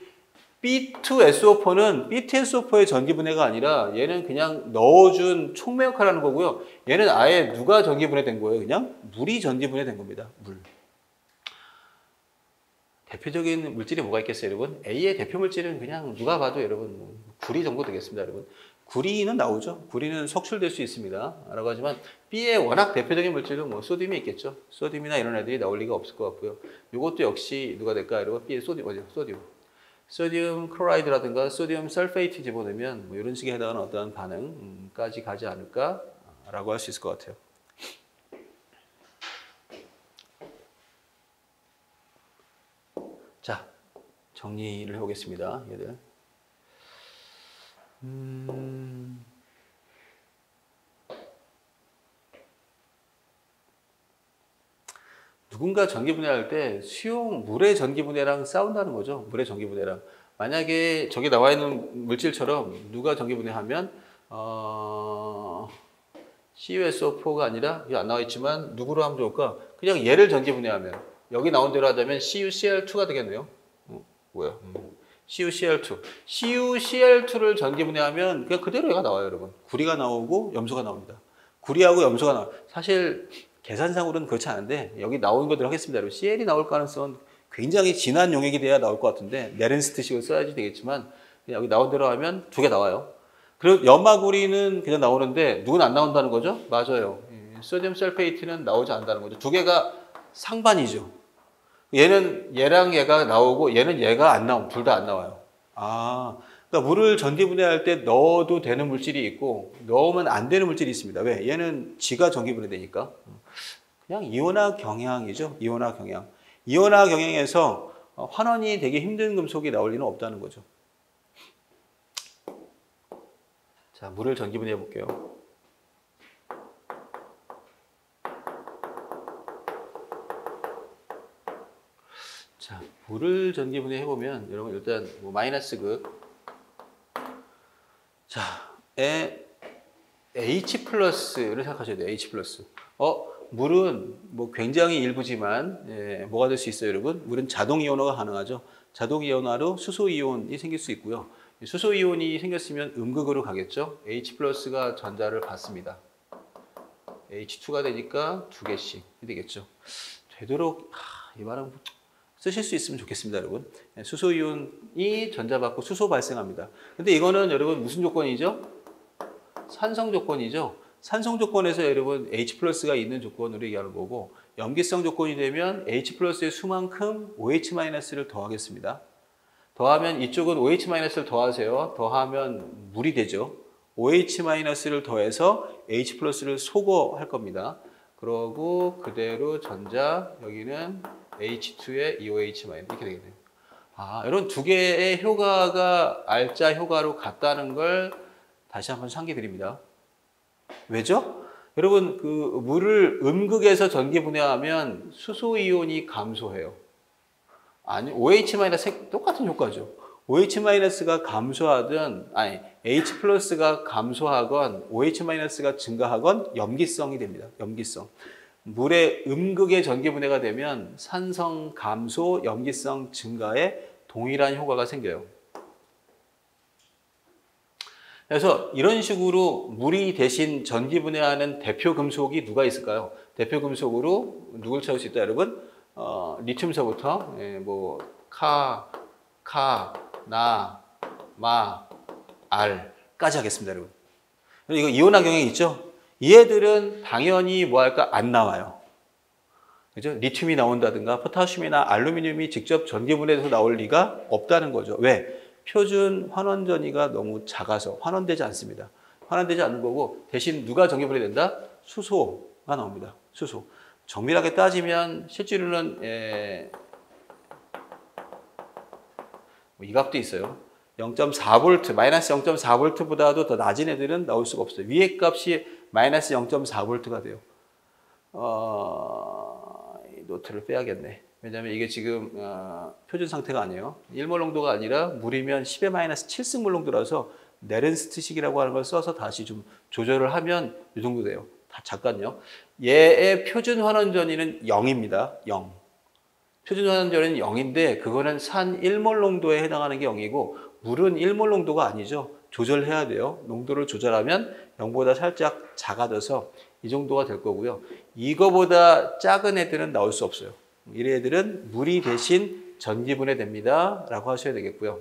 B2SO4는 B2SO4의 전기분해가 아니라 얘는 그냥 넣어준 촉매 역할을 하는 거고요. 얘는 아예 누가 전기분해된 거예요? 그냥 물이 전기분해된 겁니다. 물. 대표적인 물질이 뭐가 있겠어요, 여러분? A의 대표 물질은 그냥 누가 봐도 여러분 구리 정도 되겠습니다, 여러분. 구리는 나오죠. 구리는 석출될 수 있습니다. 라고 하지만 B의 워낙 대표적인 물질은 뭐 소듐이 있겠죠. 소듐이나 이런 애들이 나올 리가 없을 것 같고요. 이것도 역시 누가 될까, 여러분? B의 소듐, 소듐. 소듐 클로라이드라든가 소듐 설페이트 집어넣으면 뭐 이런 식의 해당하는 어떠한 반응까지 가지 않을까라고 할 수 있을 것 같아요. 자, 정리를 해보겠습니다. 얘들. 누군가 전기분해할 때 물의 전기분해랑 싸운다는 거죠. 물의 전기분해랑. 만약에 저기 나와 있는 물질처럼 누가 전기분해하면 CuSO4가 아니라 여기 안 나와 있지만 누구로 하면 좋을까? 그냥 얘를 전기분해하면 여기 나온 대로 하자면 CuCl2가 되겠네요. 뭐야? CuCl2. CuCl2를 전기분해하면 그냥 그대로 얘가 나와요, 여러분. 구리가 나오고 염소가 나옵니다. 구리하고 염소가 나와요. 사실 계산상으로는 그렇지 않은데 여기 나오는 것들 하겠습니다. 여러분. CL이 나올 가능성은 굉장히 진한 용액이 돼야 나올 것 같은데 네른스트식을 써야지 되겠지만 그냥 여기 나온 대로 하면 두 개 나와요. 그리고 염화구리는 그냥 나오는데 누군 안 나온다는 거죠? 맞아요. 소듐 설페이트는 나오지 않는다는 거죠. 두 개가 상반이죠. 얘는 얘랑 얘가 나오고 얘는 얘가 안 나오고 둘 다 안 나와요. 그러니까 물을 전기분해할 때 넣어도 되는 물질이 있고 넣으면 안 되는 물질이 있습니다. 왜? 얘는 지가 전기분해되니까. 그냥 이온화 경향이죠. 이온화 경향. 이온화 경향에서 환원이 되기 힘든 금속이 나올 리는 없다는 거죠. 자, 물을 전기분해해 볼게요. 자, 물을 전기분해 해보면 여러분 일단 뭐 마이너스 극 자, H 플러스를 생각하셔야 돼요. H 플러스. 물은 뭐 굉장히 일부지만 뭐가 될 수 있어요, 여러분? 물은 자동 이온화가 가능하죠. 자동 이온화로 수소 이온이 생길 수 있고요. 수소 이온이 생겼으면 음극으로 가겠죠. H 플러스가 전자를 받습니다. H2가 되니까 두 개씩 되겠죠. 되도록 이 말은 쓰실 수 있으면 좋겠습니다, 여러분. 수소 이온이 전자 받고 수소 발생합니다. 근데 이거는 여러분 무슨 조건이죠? 산성 조건이죠. 산성 조건에서 여러분 H 플러스가 있는 조건으로 얘기하는 거고 염기성 조건이 되면 H 플러스의 수만큼 OH 마이너스를 더하겠습니다. 더하면 이쪽은 OH 마이너스를 더하세요. 더하면 물이 되죠. OH 마이너스를 더해서 H 플러스를 소거할 겁니다. 그러고 그대로 전자 여기는 H2에 EOH 마이너스 이렇게 되겠네요. 여러분 두 개의 효과가 알짜 효과로 같다는 걸 다시 한번 상기 드립니다. 왜죠? 여러분 그 물을 음극에서 전기 분해하면 수소 이온이 감소해요. 아니 OH- 똑같은 효과죠. OH-가 감소하든 H 플러스가 감소하건 OH-가 증가하건 염기성이 됩니다. 염기성. 물의 음극의 전기 분해가 되면 산성 감소, 염기성 증가에 동일한 효과가 생겨요. 그래서 이런 식으로 물이 대신 전기 분해하는 대표 금속이 누가 있을까요? 대표 금속으로 누굴 찾을 수 있다, 여러분? 리튬서부터 뭐 나, 마, 알까지 하겠습니다, 여러분. 이거 이온화 경향이 있죠? 얘들은 당연히 뭐 할까? 안 나와요. 그죠? 리튬이 나온다든가 포타슘이나 알루미늄이 직접 전기 분해돼서 나올 리가 없다는 거죠. 왜? 표준 환원 전위가 너무 작아서 환원되지 않습니다. 환원되지 않는 거고 대신 누가 전기 분해된다? 수소가 나옵니다. 수소. 정밀하게 따지면 실제로는 이 값도 있어요. 0.4V, 마이너스 0.4V보다도 더 낮은 애들은 나올 수가 없어요. 위의 값이 마이너스 0.4V가 돼요. 이 노트를 빼야겠네. 왜냐하면 이게 지금 표준 상태가 아니에요. 1몰 농도가 아니라 물이면 10의 마이너스 7승몰 농도라서 네른스트식이라고 하는 걸 써서 다시 좀 조절을 하면 이 정도 돼요. 잠깐요. 얘의 표준 환원 전위는 0입니다. 0. 표준 환원 전위는 0인데 그거는 산 1몰 농도에 해당하는 게 0이고 물은 1몰 농도가 아니죠. 조절해야 돼요. 농도를 조절하면 0보다 살짝 작아져서 이 정도가 될 거고요. 이거보다 작은 애들은 나올 수 없어요. 이 애들은 물이 대신 전기분해됩니다. 라고 하셔야 되겠고요.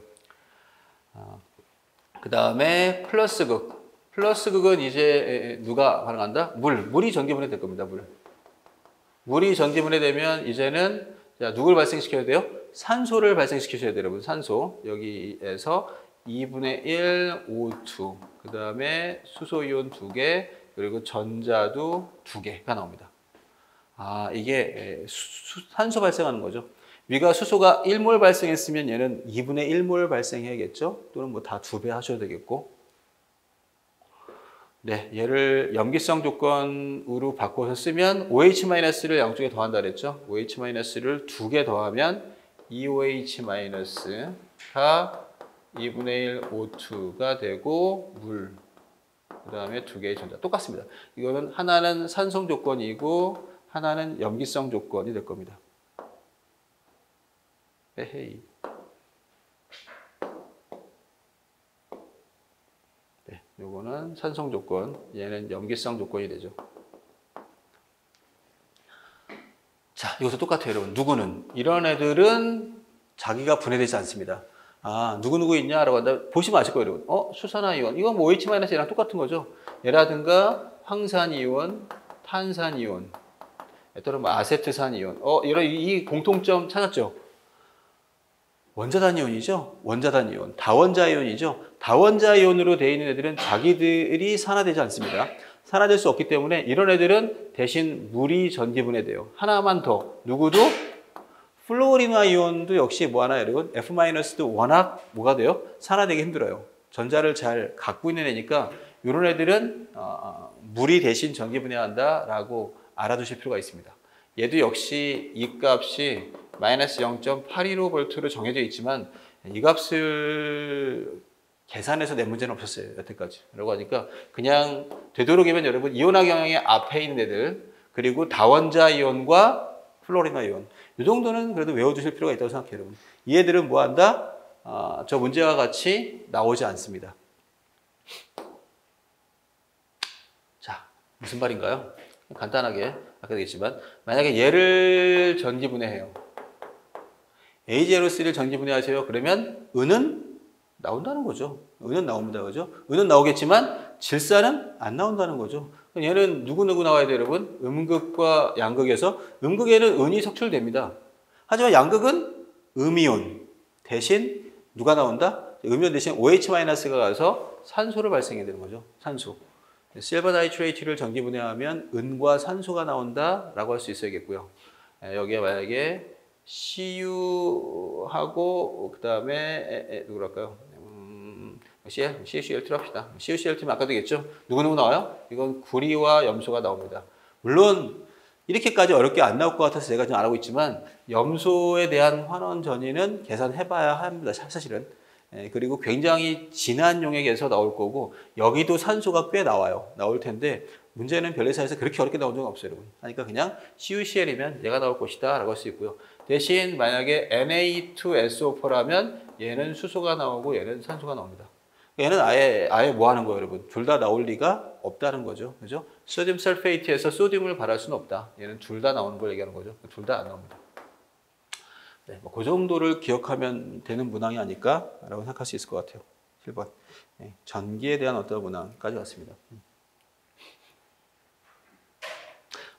그 다음에 플러스극. 플러스극은 이제 누가 반응한다? 물이 전기분해 될 겁니다. 물이 전기분해 되면 이제는 자, 누굴 발생시켜야 돼요? 산소를 발생시키셔야 돼요, 여러분. 산소. 여기에서 2분의 1 O2. 그 다음에 수소이온 2개, 그리고 전자도 2개가 나옵니다. 이게 산소 발생하는 거죠. 위가 수소가 1몰 발생했으면 얘는 2분의 1몰 발생해야겠죠? 또는 뭐 다 2배 하셔도 되겠고. 네, 얘를 염기성 조건으로 바꿔서 쓰면 OH-를 양쪽에 더한다 그랬죠? OH-를 2개 더하면 2OH-가 2분의 1 O2가 되고 물, 그 다음에 2개의 전자. 똑같습니다. 이거는 하나는 산성 조건이고 하나는 염기성 조건이 될 겁니다. 에헤이. 네, 요거는 산성 조건, 얘는 염기성 조건이 되죠. 자, 이것도 똑같아요, 여러분. 누구는? 이런 애들은 자기가 분해되지 않습니다. 누구 있냐라고 한다. 보시면 아실 거예요, 여러분. 수산화이온. 이건 뭐 OH-얘랑 똑같은 거죠. 얘라든가 황산이온, 탄산이온, 또는 뭐 아세트산이온. 이런 이 공통점 찾았죠? 원자단이온이죠? 원자단이온. 다원자이온이죠? 다원자이온으로 되어 있는 애들은 자기들이 산화되지 않습니다. 산화될 수 없기 때문에 이런 애들은 대신 물이 전기분해돼요. 하나만 더. 누구도? 플로리나 이온도 역시 뭐 하나 여러분? F-도 워낙 뭐가 돼요? 산화되기 힘들어요. 전자를 잘 갖고 있는 애니까 이런 애들은 물이 대신 전기분해한다라고 알아두실 필요가 있습니다. 얘도 역시 이 값이 마이너스 0.815V로 정해져 있지만 이 값을 계산해서 낸 문제는 없었어요. 여태까지. 라고 하니까 그냥 되도록이면 여러분 이온화 경향의 앞에 있는 애들 그리고 다원자 이온과 플로리나 이온 이 정도는 그래도 외워두실 필요가 있다고 생각해요. 여러분. 이 애들은 뭐 한다? 저 문제와 같이 나오지 않습니다. 자, 무슨 말인가요? 간단하게 아까 얘기했지만 만약에 얘를 전기분해해요. AgLO3를 전기분해하세요. 그러면 은은 나온다는 거죠. 은은 나옵니다. 그죠? 은은 나오겠지만 질산은 안 나온다는 거죠. 얘는 누구 나와야 돼요, 여러분? 음극과 양극에서 음극에는 은이 석출됩니다. 하지만 양극은 음이온 대신 누가 나온다? 음이온 대신 OH-가 가서 산소를 발생해야 되는 거죠. 산소. 실버 나이트레이트를 전기분해하면 은과 산소가 나온다라고 할 수 있어야겠고요. 여기에 만약에 CU하고 그 다음에 누구랄까요? CuCl2로 합시다. CuCl2면 아까도 얘기했죠? 누구 나와요? 이건 구리와 염소가 나옵니다. 물론 이렇게까지 어렵게 안 나올 것 같아서 제가 지금 안 하고 있지만 염소에 대한 환원 전위는 계산해봐야 합니다. 사실은. 그리고 굉장히 진한 용액에서 나올 거고 여기도 산소가 꽤 나올 텐데 문제는 별내사에서 그렇게 어렵게 나온 적은 없어요, 여러분. 그러니까 그냥 CuCl이면 얘가 나올 것이다 라고 할 수 있고요. 대신 만약에 Na2SO4라면 얘는 수소가 나오고 얘는 산소가 나옵니다. 얘는 아예 뭐 하는 거예요, 여러분? 둘 다 나올 리가 없다는 거죠. 그죠? 소듐 설페이트에서 소듐을 발할 수는 없다. 얘는 둘 다 나오는 걸 얘기하는 거죠. 둘 다 안 나옵니다. 네, 그 정도를 기억하면 되는 문항이 아닐까라고 생각할 수 있을 것 같아요. 7번. 네, 전기에 대한 어떤 문항까지 왔습니다.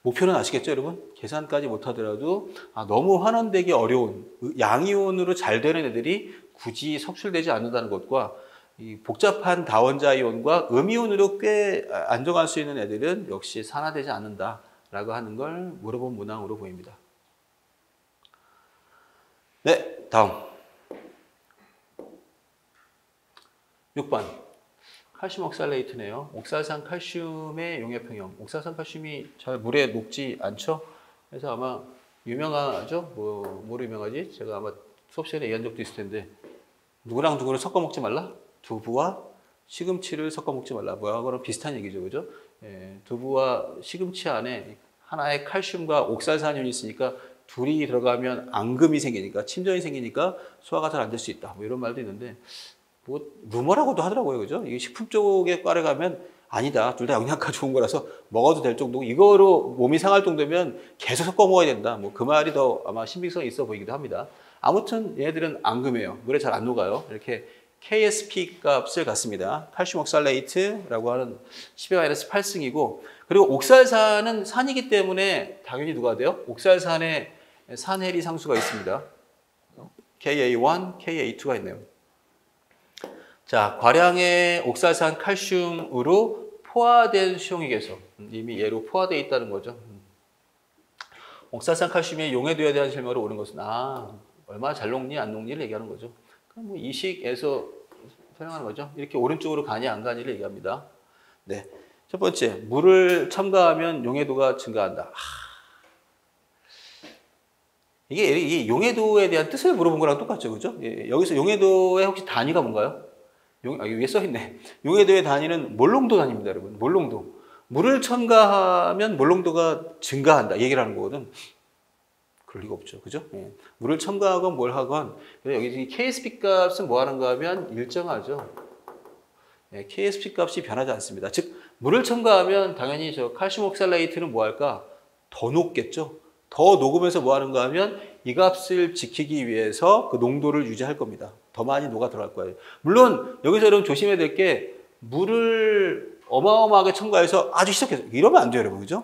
목표는 아시겠죠, 여러분? 계산까지 못하더라도 너무 환원되기 어려운 양이온으로 잘 되는 애들이 굳이 석출되지 않는다는 것과 이 복잡한 다원자 이온과 음이온으로 꽤 안정할 수 있는 애들은 역시 산화되지 않는다라고 하는 걸 물어본 문항으로 보입니다. 네, 다음 6번 칼슘 옥살레이트네요. 옥살산 칼슘의 용해평형. 옥살산 칼슘이 잘 물에 녹지 않죠? 그래서 아마 유명하죠? 뭐로 유명하지? 제가 아마 수업 시간에 얘기한 적도 있을 텐데 누구를 섞어 먹지 말라? 두부와 시금치를 섞어 먹지 말라. 뭐하고는 비슷한 얘기죠, 그죠? 두부와 시금치 안에 하나의 칼슘과 옥살산염이 있으니까 둘이 들어가면 앙금이 생기니까 침전이 생기니까 소화가 잘 안 될 수 있다. 뭐 이런 말도 있는데 뭐 루머라고도 하더라고요, 그죠? 이게 식품 쪽에 과를 가면 아니다. 둘 다 영양가 좋은 거라서 먹어도 될 정도고 이거로 몸이 상할 정도면 계속 섞어 먹어야 된다. 뭐 그 말이 더 아마 신빙성이 있어 보이기도 합니다. 아무튼 얘네들은 앙금이에요. 물에 잘 안 녹아요. 이렇게 KSP 값을 갖습니다. 칼슘 옥살레이트라고 하는 10의 -8승이고 그리고 옥살산은 산이기 때문에 당연히 누가 돼요? 옥살산에 산해리 상수가 있습니다. Ka1, Ka2가 있네요. 자, 과량의 옥살산 칼슘으로 포화된 수용액에서 이미 얘로 포화되어 있다는 거죠. 옥살산 칼슘이 용해도에 대한 설명으로 오는 것은 얼마나 잘 녹니 안 녹니를 얘기하는 거죠. 그럼 뭐 이식에서 설명하는 거죠. 이렇게 오른쪽으로 가니 안 가니를 얘기합니다. 네, 첫 번째 물을 첨가하면 용해도가 증가한다. 이게 용해도에 대한 뜻을 물어본 거랑 똑같죠, 그죠? 여기서 용해도의 혹시 단위가 뭔가요? 위에 써있네. 용해도의 단위는 몰롱도 단위입니다, 여러분. 몰롱도. 물을 첨가하면 몰롱도가 증가한다. 얘기를 하는 거거든. 그럴 리가 없죠. 그죠? 물을 첨가하건 뭘 하건. 여기 KSP 값은 뭐 하는가 하면 일정하죠. KSP 값이 변하지 않습니다. 즉, 물을 첨가하면 당연히 저 칼슘 옥살레이트는 뭐 할까? 더 녹겠죠. 더 녹으면서 뭐 하는가 하면 이 값을 지키기 위해서 그 농도를 유지할 겁니다. 더 많이 녹아 들어갈 거예요. 물론 여기서 여러분 조심해야 될 게 물을 어마어마하게 첨가해서 아주 희석해서 이러면 안 돼요, 여러분. 그죠?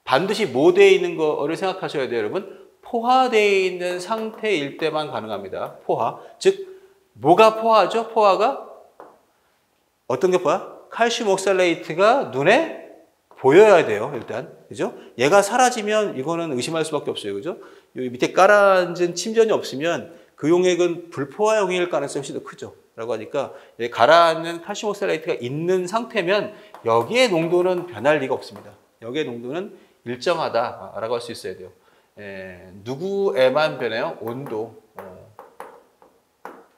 반드시 모되어 있는 거를 생각하셔야 돼요, 여러분. 포화되어 있는 상태일 때만 가능합니다. 포화. 즉 뭐가 포화죠? 포화가 어떤 게 포화? 칼슘 옥살레이트가 눈에 보여야 돼요, 일단. 그죠? 얘가 사라지면 이거는 의심할 수밖에 없어요. 그죠? 여기 밑에 가라앉은 침전이 없으면 그 용액은 불포화 용액일 가능성이 훨씬 더 크죠. 라고 하니까 가라앉는 칼슘 옥살레이트가 있는 상태면 여기의 농도는 변할 리가 없습니다. 여기의 농도는 일정하다라고 할 수 있어야 돼요. 누구에만 변해요? 온도.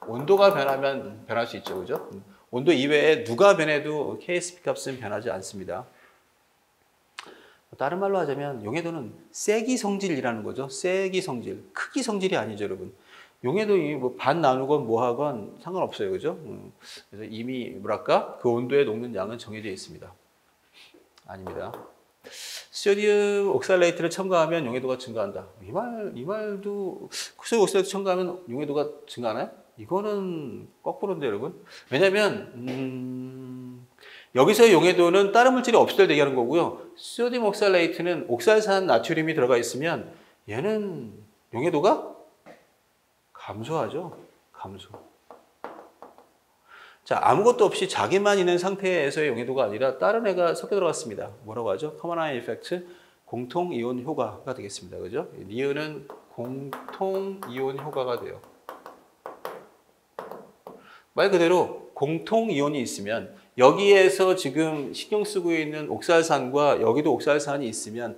온도가 변하면 변할 수 있죠. 그죠? 온도 이외에 누가 변해도 KSP 값은 변하지 않습니다. 다른 말로 하자면 용해도는 세기 성질이라는 거죠. 세기 성질. 크기 성질이 아니죠, 여러분. 용해도 뭐 반 나누건 뭐 하건 상관없어요. 그죠? 그래서 이미 뭐랄까? 그 온도에 녹는 양은 정해져 있습니다. 아닙니다. 소디움 옥살레이트를 첨가하면 용해도가 증가한다. 이 말도 소디움 옥살레이트 첨가하면 용해도가 증가하나요? 이거는 거꾸로인데, 여러분. 왜냐면 여기서의 용해도는 다른 물질이 없을 때 얘기하는 거고요. 소디움 옥살레이트는 옥살산 나트륨이 들어가 있으면 얘는 용해도가 감소하죠. 감소. 자, 아무것도 없이 자기만 있는 상태에서의 용해도가 아니라 다른 애가 섞여 들어갔습니다. 뭐라고 하죠? 커먼 아이온 이펙트, 공통 이온 효과가 되겠습니다. 그죠? 니은은 공통 이온 효과가 돼요. 말 그대로 공통 이온이 있으면 여기에서 지금 신경 쓰고 있는 옥살산과 여기도 옥살산이 있으면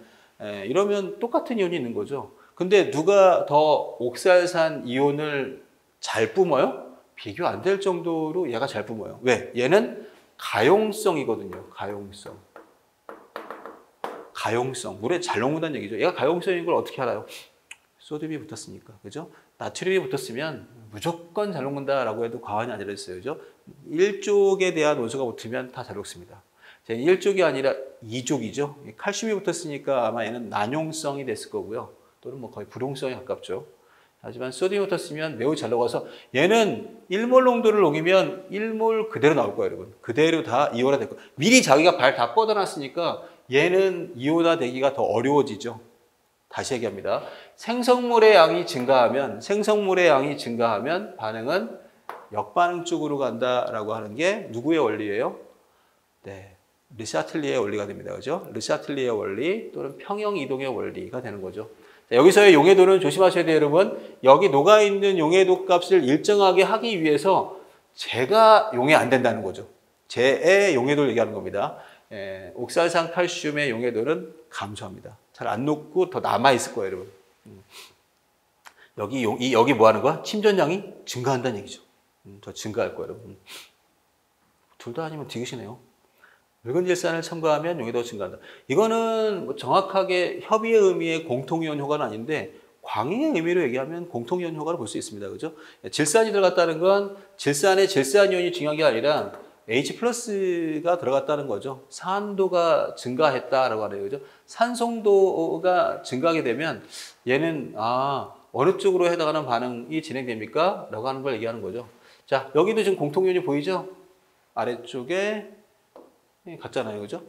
이러면 똑같은 이온이 있는 거죠. 근데 누가 더 옥살산 이온을 잘 뿜어요? 비교 안 될 정도로 얘가 잘 뿜어요. 왜? 얘는 가용성이거든요. 가용성. 가용성. 물에 잘 녹는다는 얘기죠. 얘가 가용성인 걸 어떻게 알아요? 소듐이 붙었으니까. 그죠? 나트륨이 붙었으면 무조건 잘 녹는다라고 해도 과언이 아니라 했어요. 그죠? 1족에 대한 원소가 붙으면 다 잘 녹습니다. 1족이 아니라 2족이죠. 칼슘이 붙었으니까 아마 얘는 난용성이 됐을 거고요. 또는 뭐 거의 불용성에 가깝죠. 하지만 소듐이 붙었으면 매우 잘 녹아서 얘는 1몰 농도를 녹이면 1몰 그대로 나올 거예요, 여러분. 그대로 다 이온화 될 거예요. 미리 자기가 발 다 뻗어놨으니까 얘는 이온화 되기가 더 어려워지죠. 다시 얘기합니다. 생성물의 양이 증가하면 반응은 역반응 쪽으로 간다라고 하는 게 누구의 원리예요? 네, 르샤틀리의 원리가 됩니다. 그죠? 르샤틀리의 원리 또는 평형 이동의 원리가 되는 거죠. 자, 여기서의 용해도는 조심하셔야 돼요, 여러분. 여기 녹아있는 용해도 값을 일정하게 하기 위해서 제가 용해 안 된다는 거죠. 제의 용해도를 얘기하는 겁니다. 옥살산 칼슘의 용해도는 감소합니다. 잘 안 녹고 더 남아있을 거예요, 여러분. 여기 뭐 하는 거야? 침전량이 증가한다는 얘기죠. 더 증가할 거예요, 여러분. 둘 다 아니면 디귿이네요. 묽은 질산을 첨가하면 용해도가 증가한다. 이거는 뭐 정확하게 협의의 의미의 공통이온 효과는 아닌데 광의의 의미로 얘기하면 공통이온 효과를 볼 수 있습니다. 그죠? 질산이 들어갔다는 건 질산에 질산이온이 중요한 게 아니라 H 플러스가 들어갔다는 거죠. 산도가 증가했다라고 하네요. 그죠? 산송도가 증가하게 되면 얘는 어느 쪽으로 해당하는 반응이 진행됩니까? 라고 하는 걸 얘기하는 거죠. 자, 여기도 지금 공통이온이 보이죠? 아래쪽에 같잖아요. 그죠?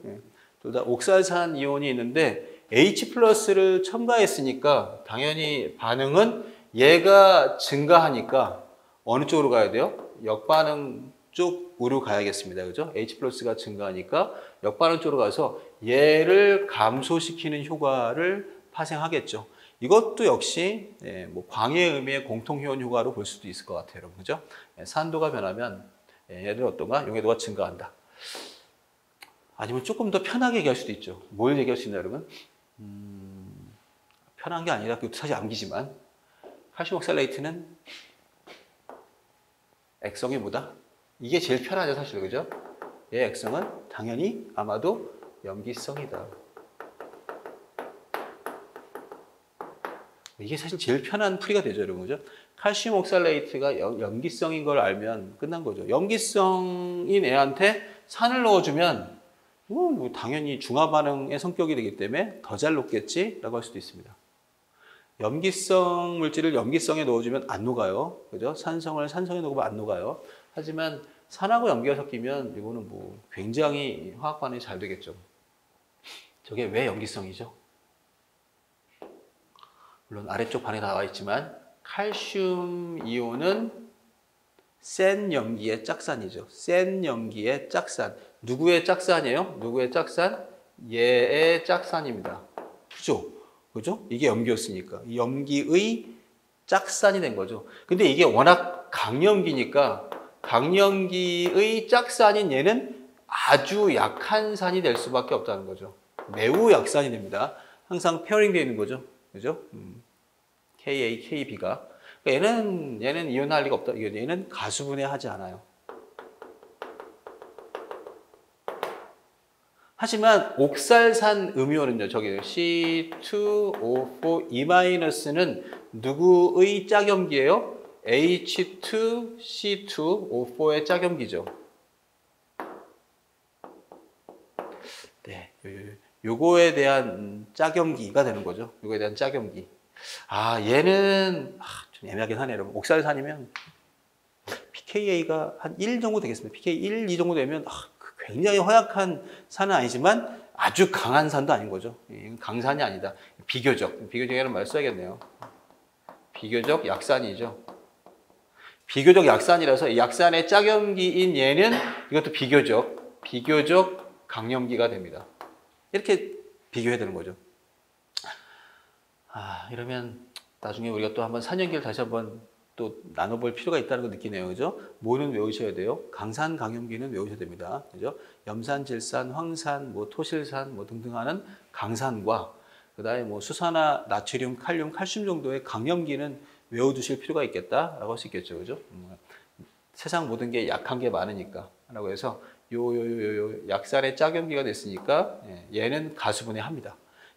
둘 다 옥살산 이온이 있는데 H 플러스를 첨가했으니까 당연히 반응은 얘가 증가하니까 어느 쪽으로 가야 돼요? 역반응 쪽으로 가야겠습니다. 그죠? H 플러스가 증가하니까 역반응 쪽으로 가서 얘를 감소시키는 효과를 파생하겠죠. 이것도 역시 뭐 광의 의미의 공통이온 효과로 볼 수도 있을 것 같아요. 여러분. 그죠? 산도가 변하면 얘들 어떤가? 용해도가 증가한다. 아니면 조금 더 편하게 얘기할 수도 있죠. 뭘 얘기할 수 있나 여러분? 편한 게 아니라 그것도 사실 암기지만 칼슘 옥살레이트는 액성이 뭐다? 이게 제일 편하죠 사실. 그죠? 얘 액성은 당연히 아마도 염기성이다. 이게 사실 제일 편한 풀이가 되죠 여러분. 그죠? 칼슘 옥살레이트가 염기성인 걸 알면 끝난 거죠. 염기성인 애한테 산을 넣어주면 뭐 당연히 중화 반응의 성격이 되기 때문에 더 잘 녹겠지라고 할 수도 있습니다. 염기성 물질을 염기성에 넣어주면 안 녹아요. 그죠? 산성을 산성에 넣으면 안 녹아요. 하지만 산하고 염기가 섞이면 이거는 뭐 굉장히 화학 반응이 잘 되겠죠. 저게 왜 염기성이죠? 물론 아래쪽 반에 나와 있지만 칼슘 이온은 센 염기의 짝산이죠. 센 염기의 짝산. 누구의 짝산이에요? 누구의 짝산? 얘의 짝산입니다. 그죠? 그죠? 이게 염기였으니까. 이 염기의 짝산이 된 거죠. 근데 이게 워낙 강염기니까 강염기의 짝산인 얘는 아주 약한 산이 될 수밖에 없다는 거죠. 매우 약산이 됩니다. 항상 페어링 되어 있는 거죠. 그죠? Ka, Kb가. 얘는 이온할 리가 없다. 얘는 가수분해하지 않아요. 하지만 옥살산 음이온은요. 저기 C2O4E-는 누구의 짝염기예요? H2C2O4의 짝염기죠. 네, 요거에 대한 짝염기가 되는 거죠. 요거에 대한 짝염기. 얘는 좀 애매하긴 하네요. 여러분. 옥살산이면 pKa가 한 1 정도 되겠습니다. pK 1, 2 정도 되면 굉장히 허약한 산은 아니지만 아주 강한 산도 아닌 거죠. 강산이 아니다. 비교적이라는 말 써야겠네요. 비교적 약산이죠. 비교적 약산이라서 이 약산의 짝염기인 얘는 이것도 비교적 강염기가 됩니다. 이렇게 비교해야 되는 거죠. 이러면 나중에 우리가 또 한번 산염기를 다시 한번 또 나눠볼 필요가 있다는 거 느끼네요. 그죠? 뭐는 외우셔야 돼요? 강산, 강염기는 외우셔야 됩니다. 그죠? 염산, 질산, 황산, 토실산 등등 하는 강산과 그다음에 수산화, 나트륨, 칼륨, 칼슘 정도의 강염기는 외워두실 필요가 있겠다라고 할 수 있겠죠. 그죠? 세상 모든 게 약한 게 많으니까. 라고 해서 요 약산의 짝염기가 됐으니까 얘는 가수분해합니다.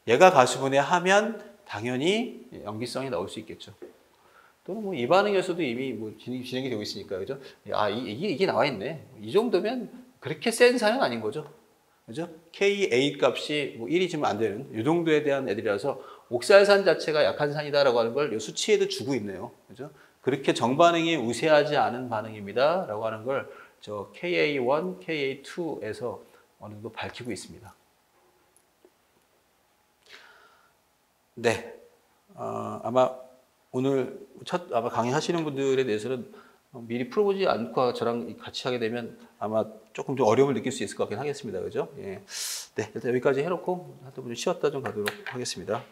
얘가 가수분해하면 당연히 염기성이 나올 수 있겠죠. 또는 이 반응에서도 이미 진행이 되고 있으니까, 그죠? 이게 나와 있네. 이 정도면 그렇게 센 산은 아닌 거죠. 그죠? Ka 값이 1이지만 안 되는 이 정도에 대한 애들이라서 옥살산 자체가 약한 산이다라고 하는 걸 이 수치에도 주고 있네요. 그죠? 그렇게 정반응이 우세하지 않은 반응입니다. 라고 하는 걸 저 Ka1, Ka2에서 어느 정도 밝히고 있습니다. 네. 아마 오늘 아마 강의하시는 분들에 대해서는 미리 풀어보지 않고 저랑 같이 하게 되면 아마 조금 좀 어려움을 느낄 수 있을 것 같긴 하겠습니다. 그죠? 예. 네. 일단 여기까지 해놓고 한 번 쉬었다 좀 가도록 하겠습니다.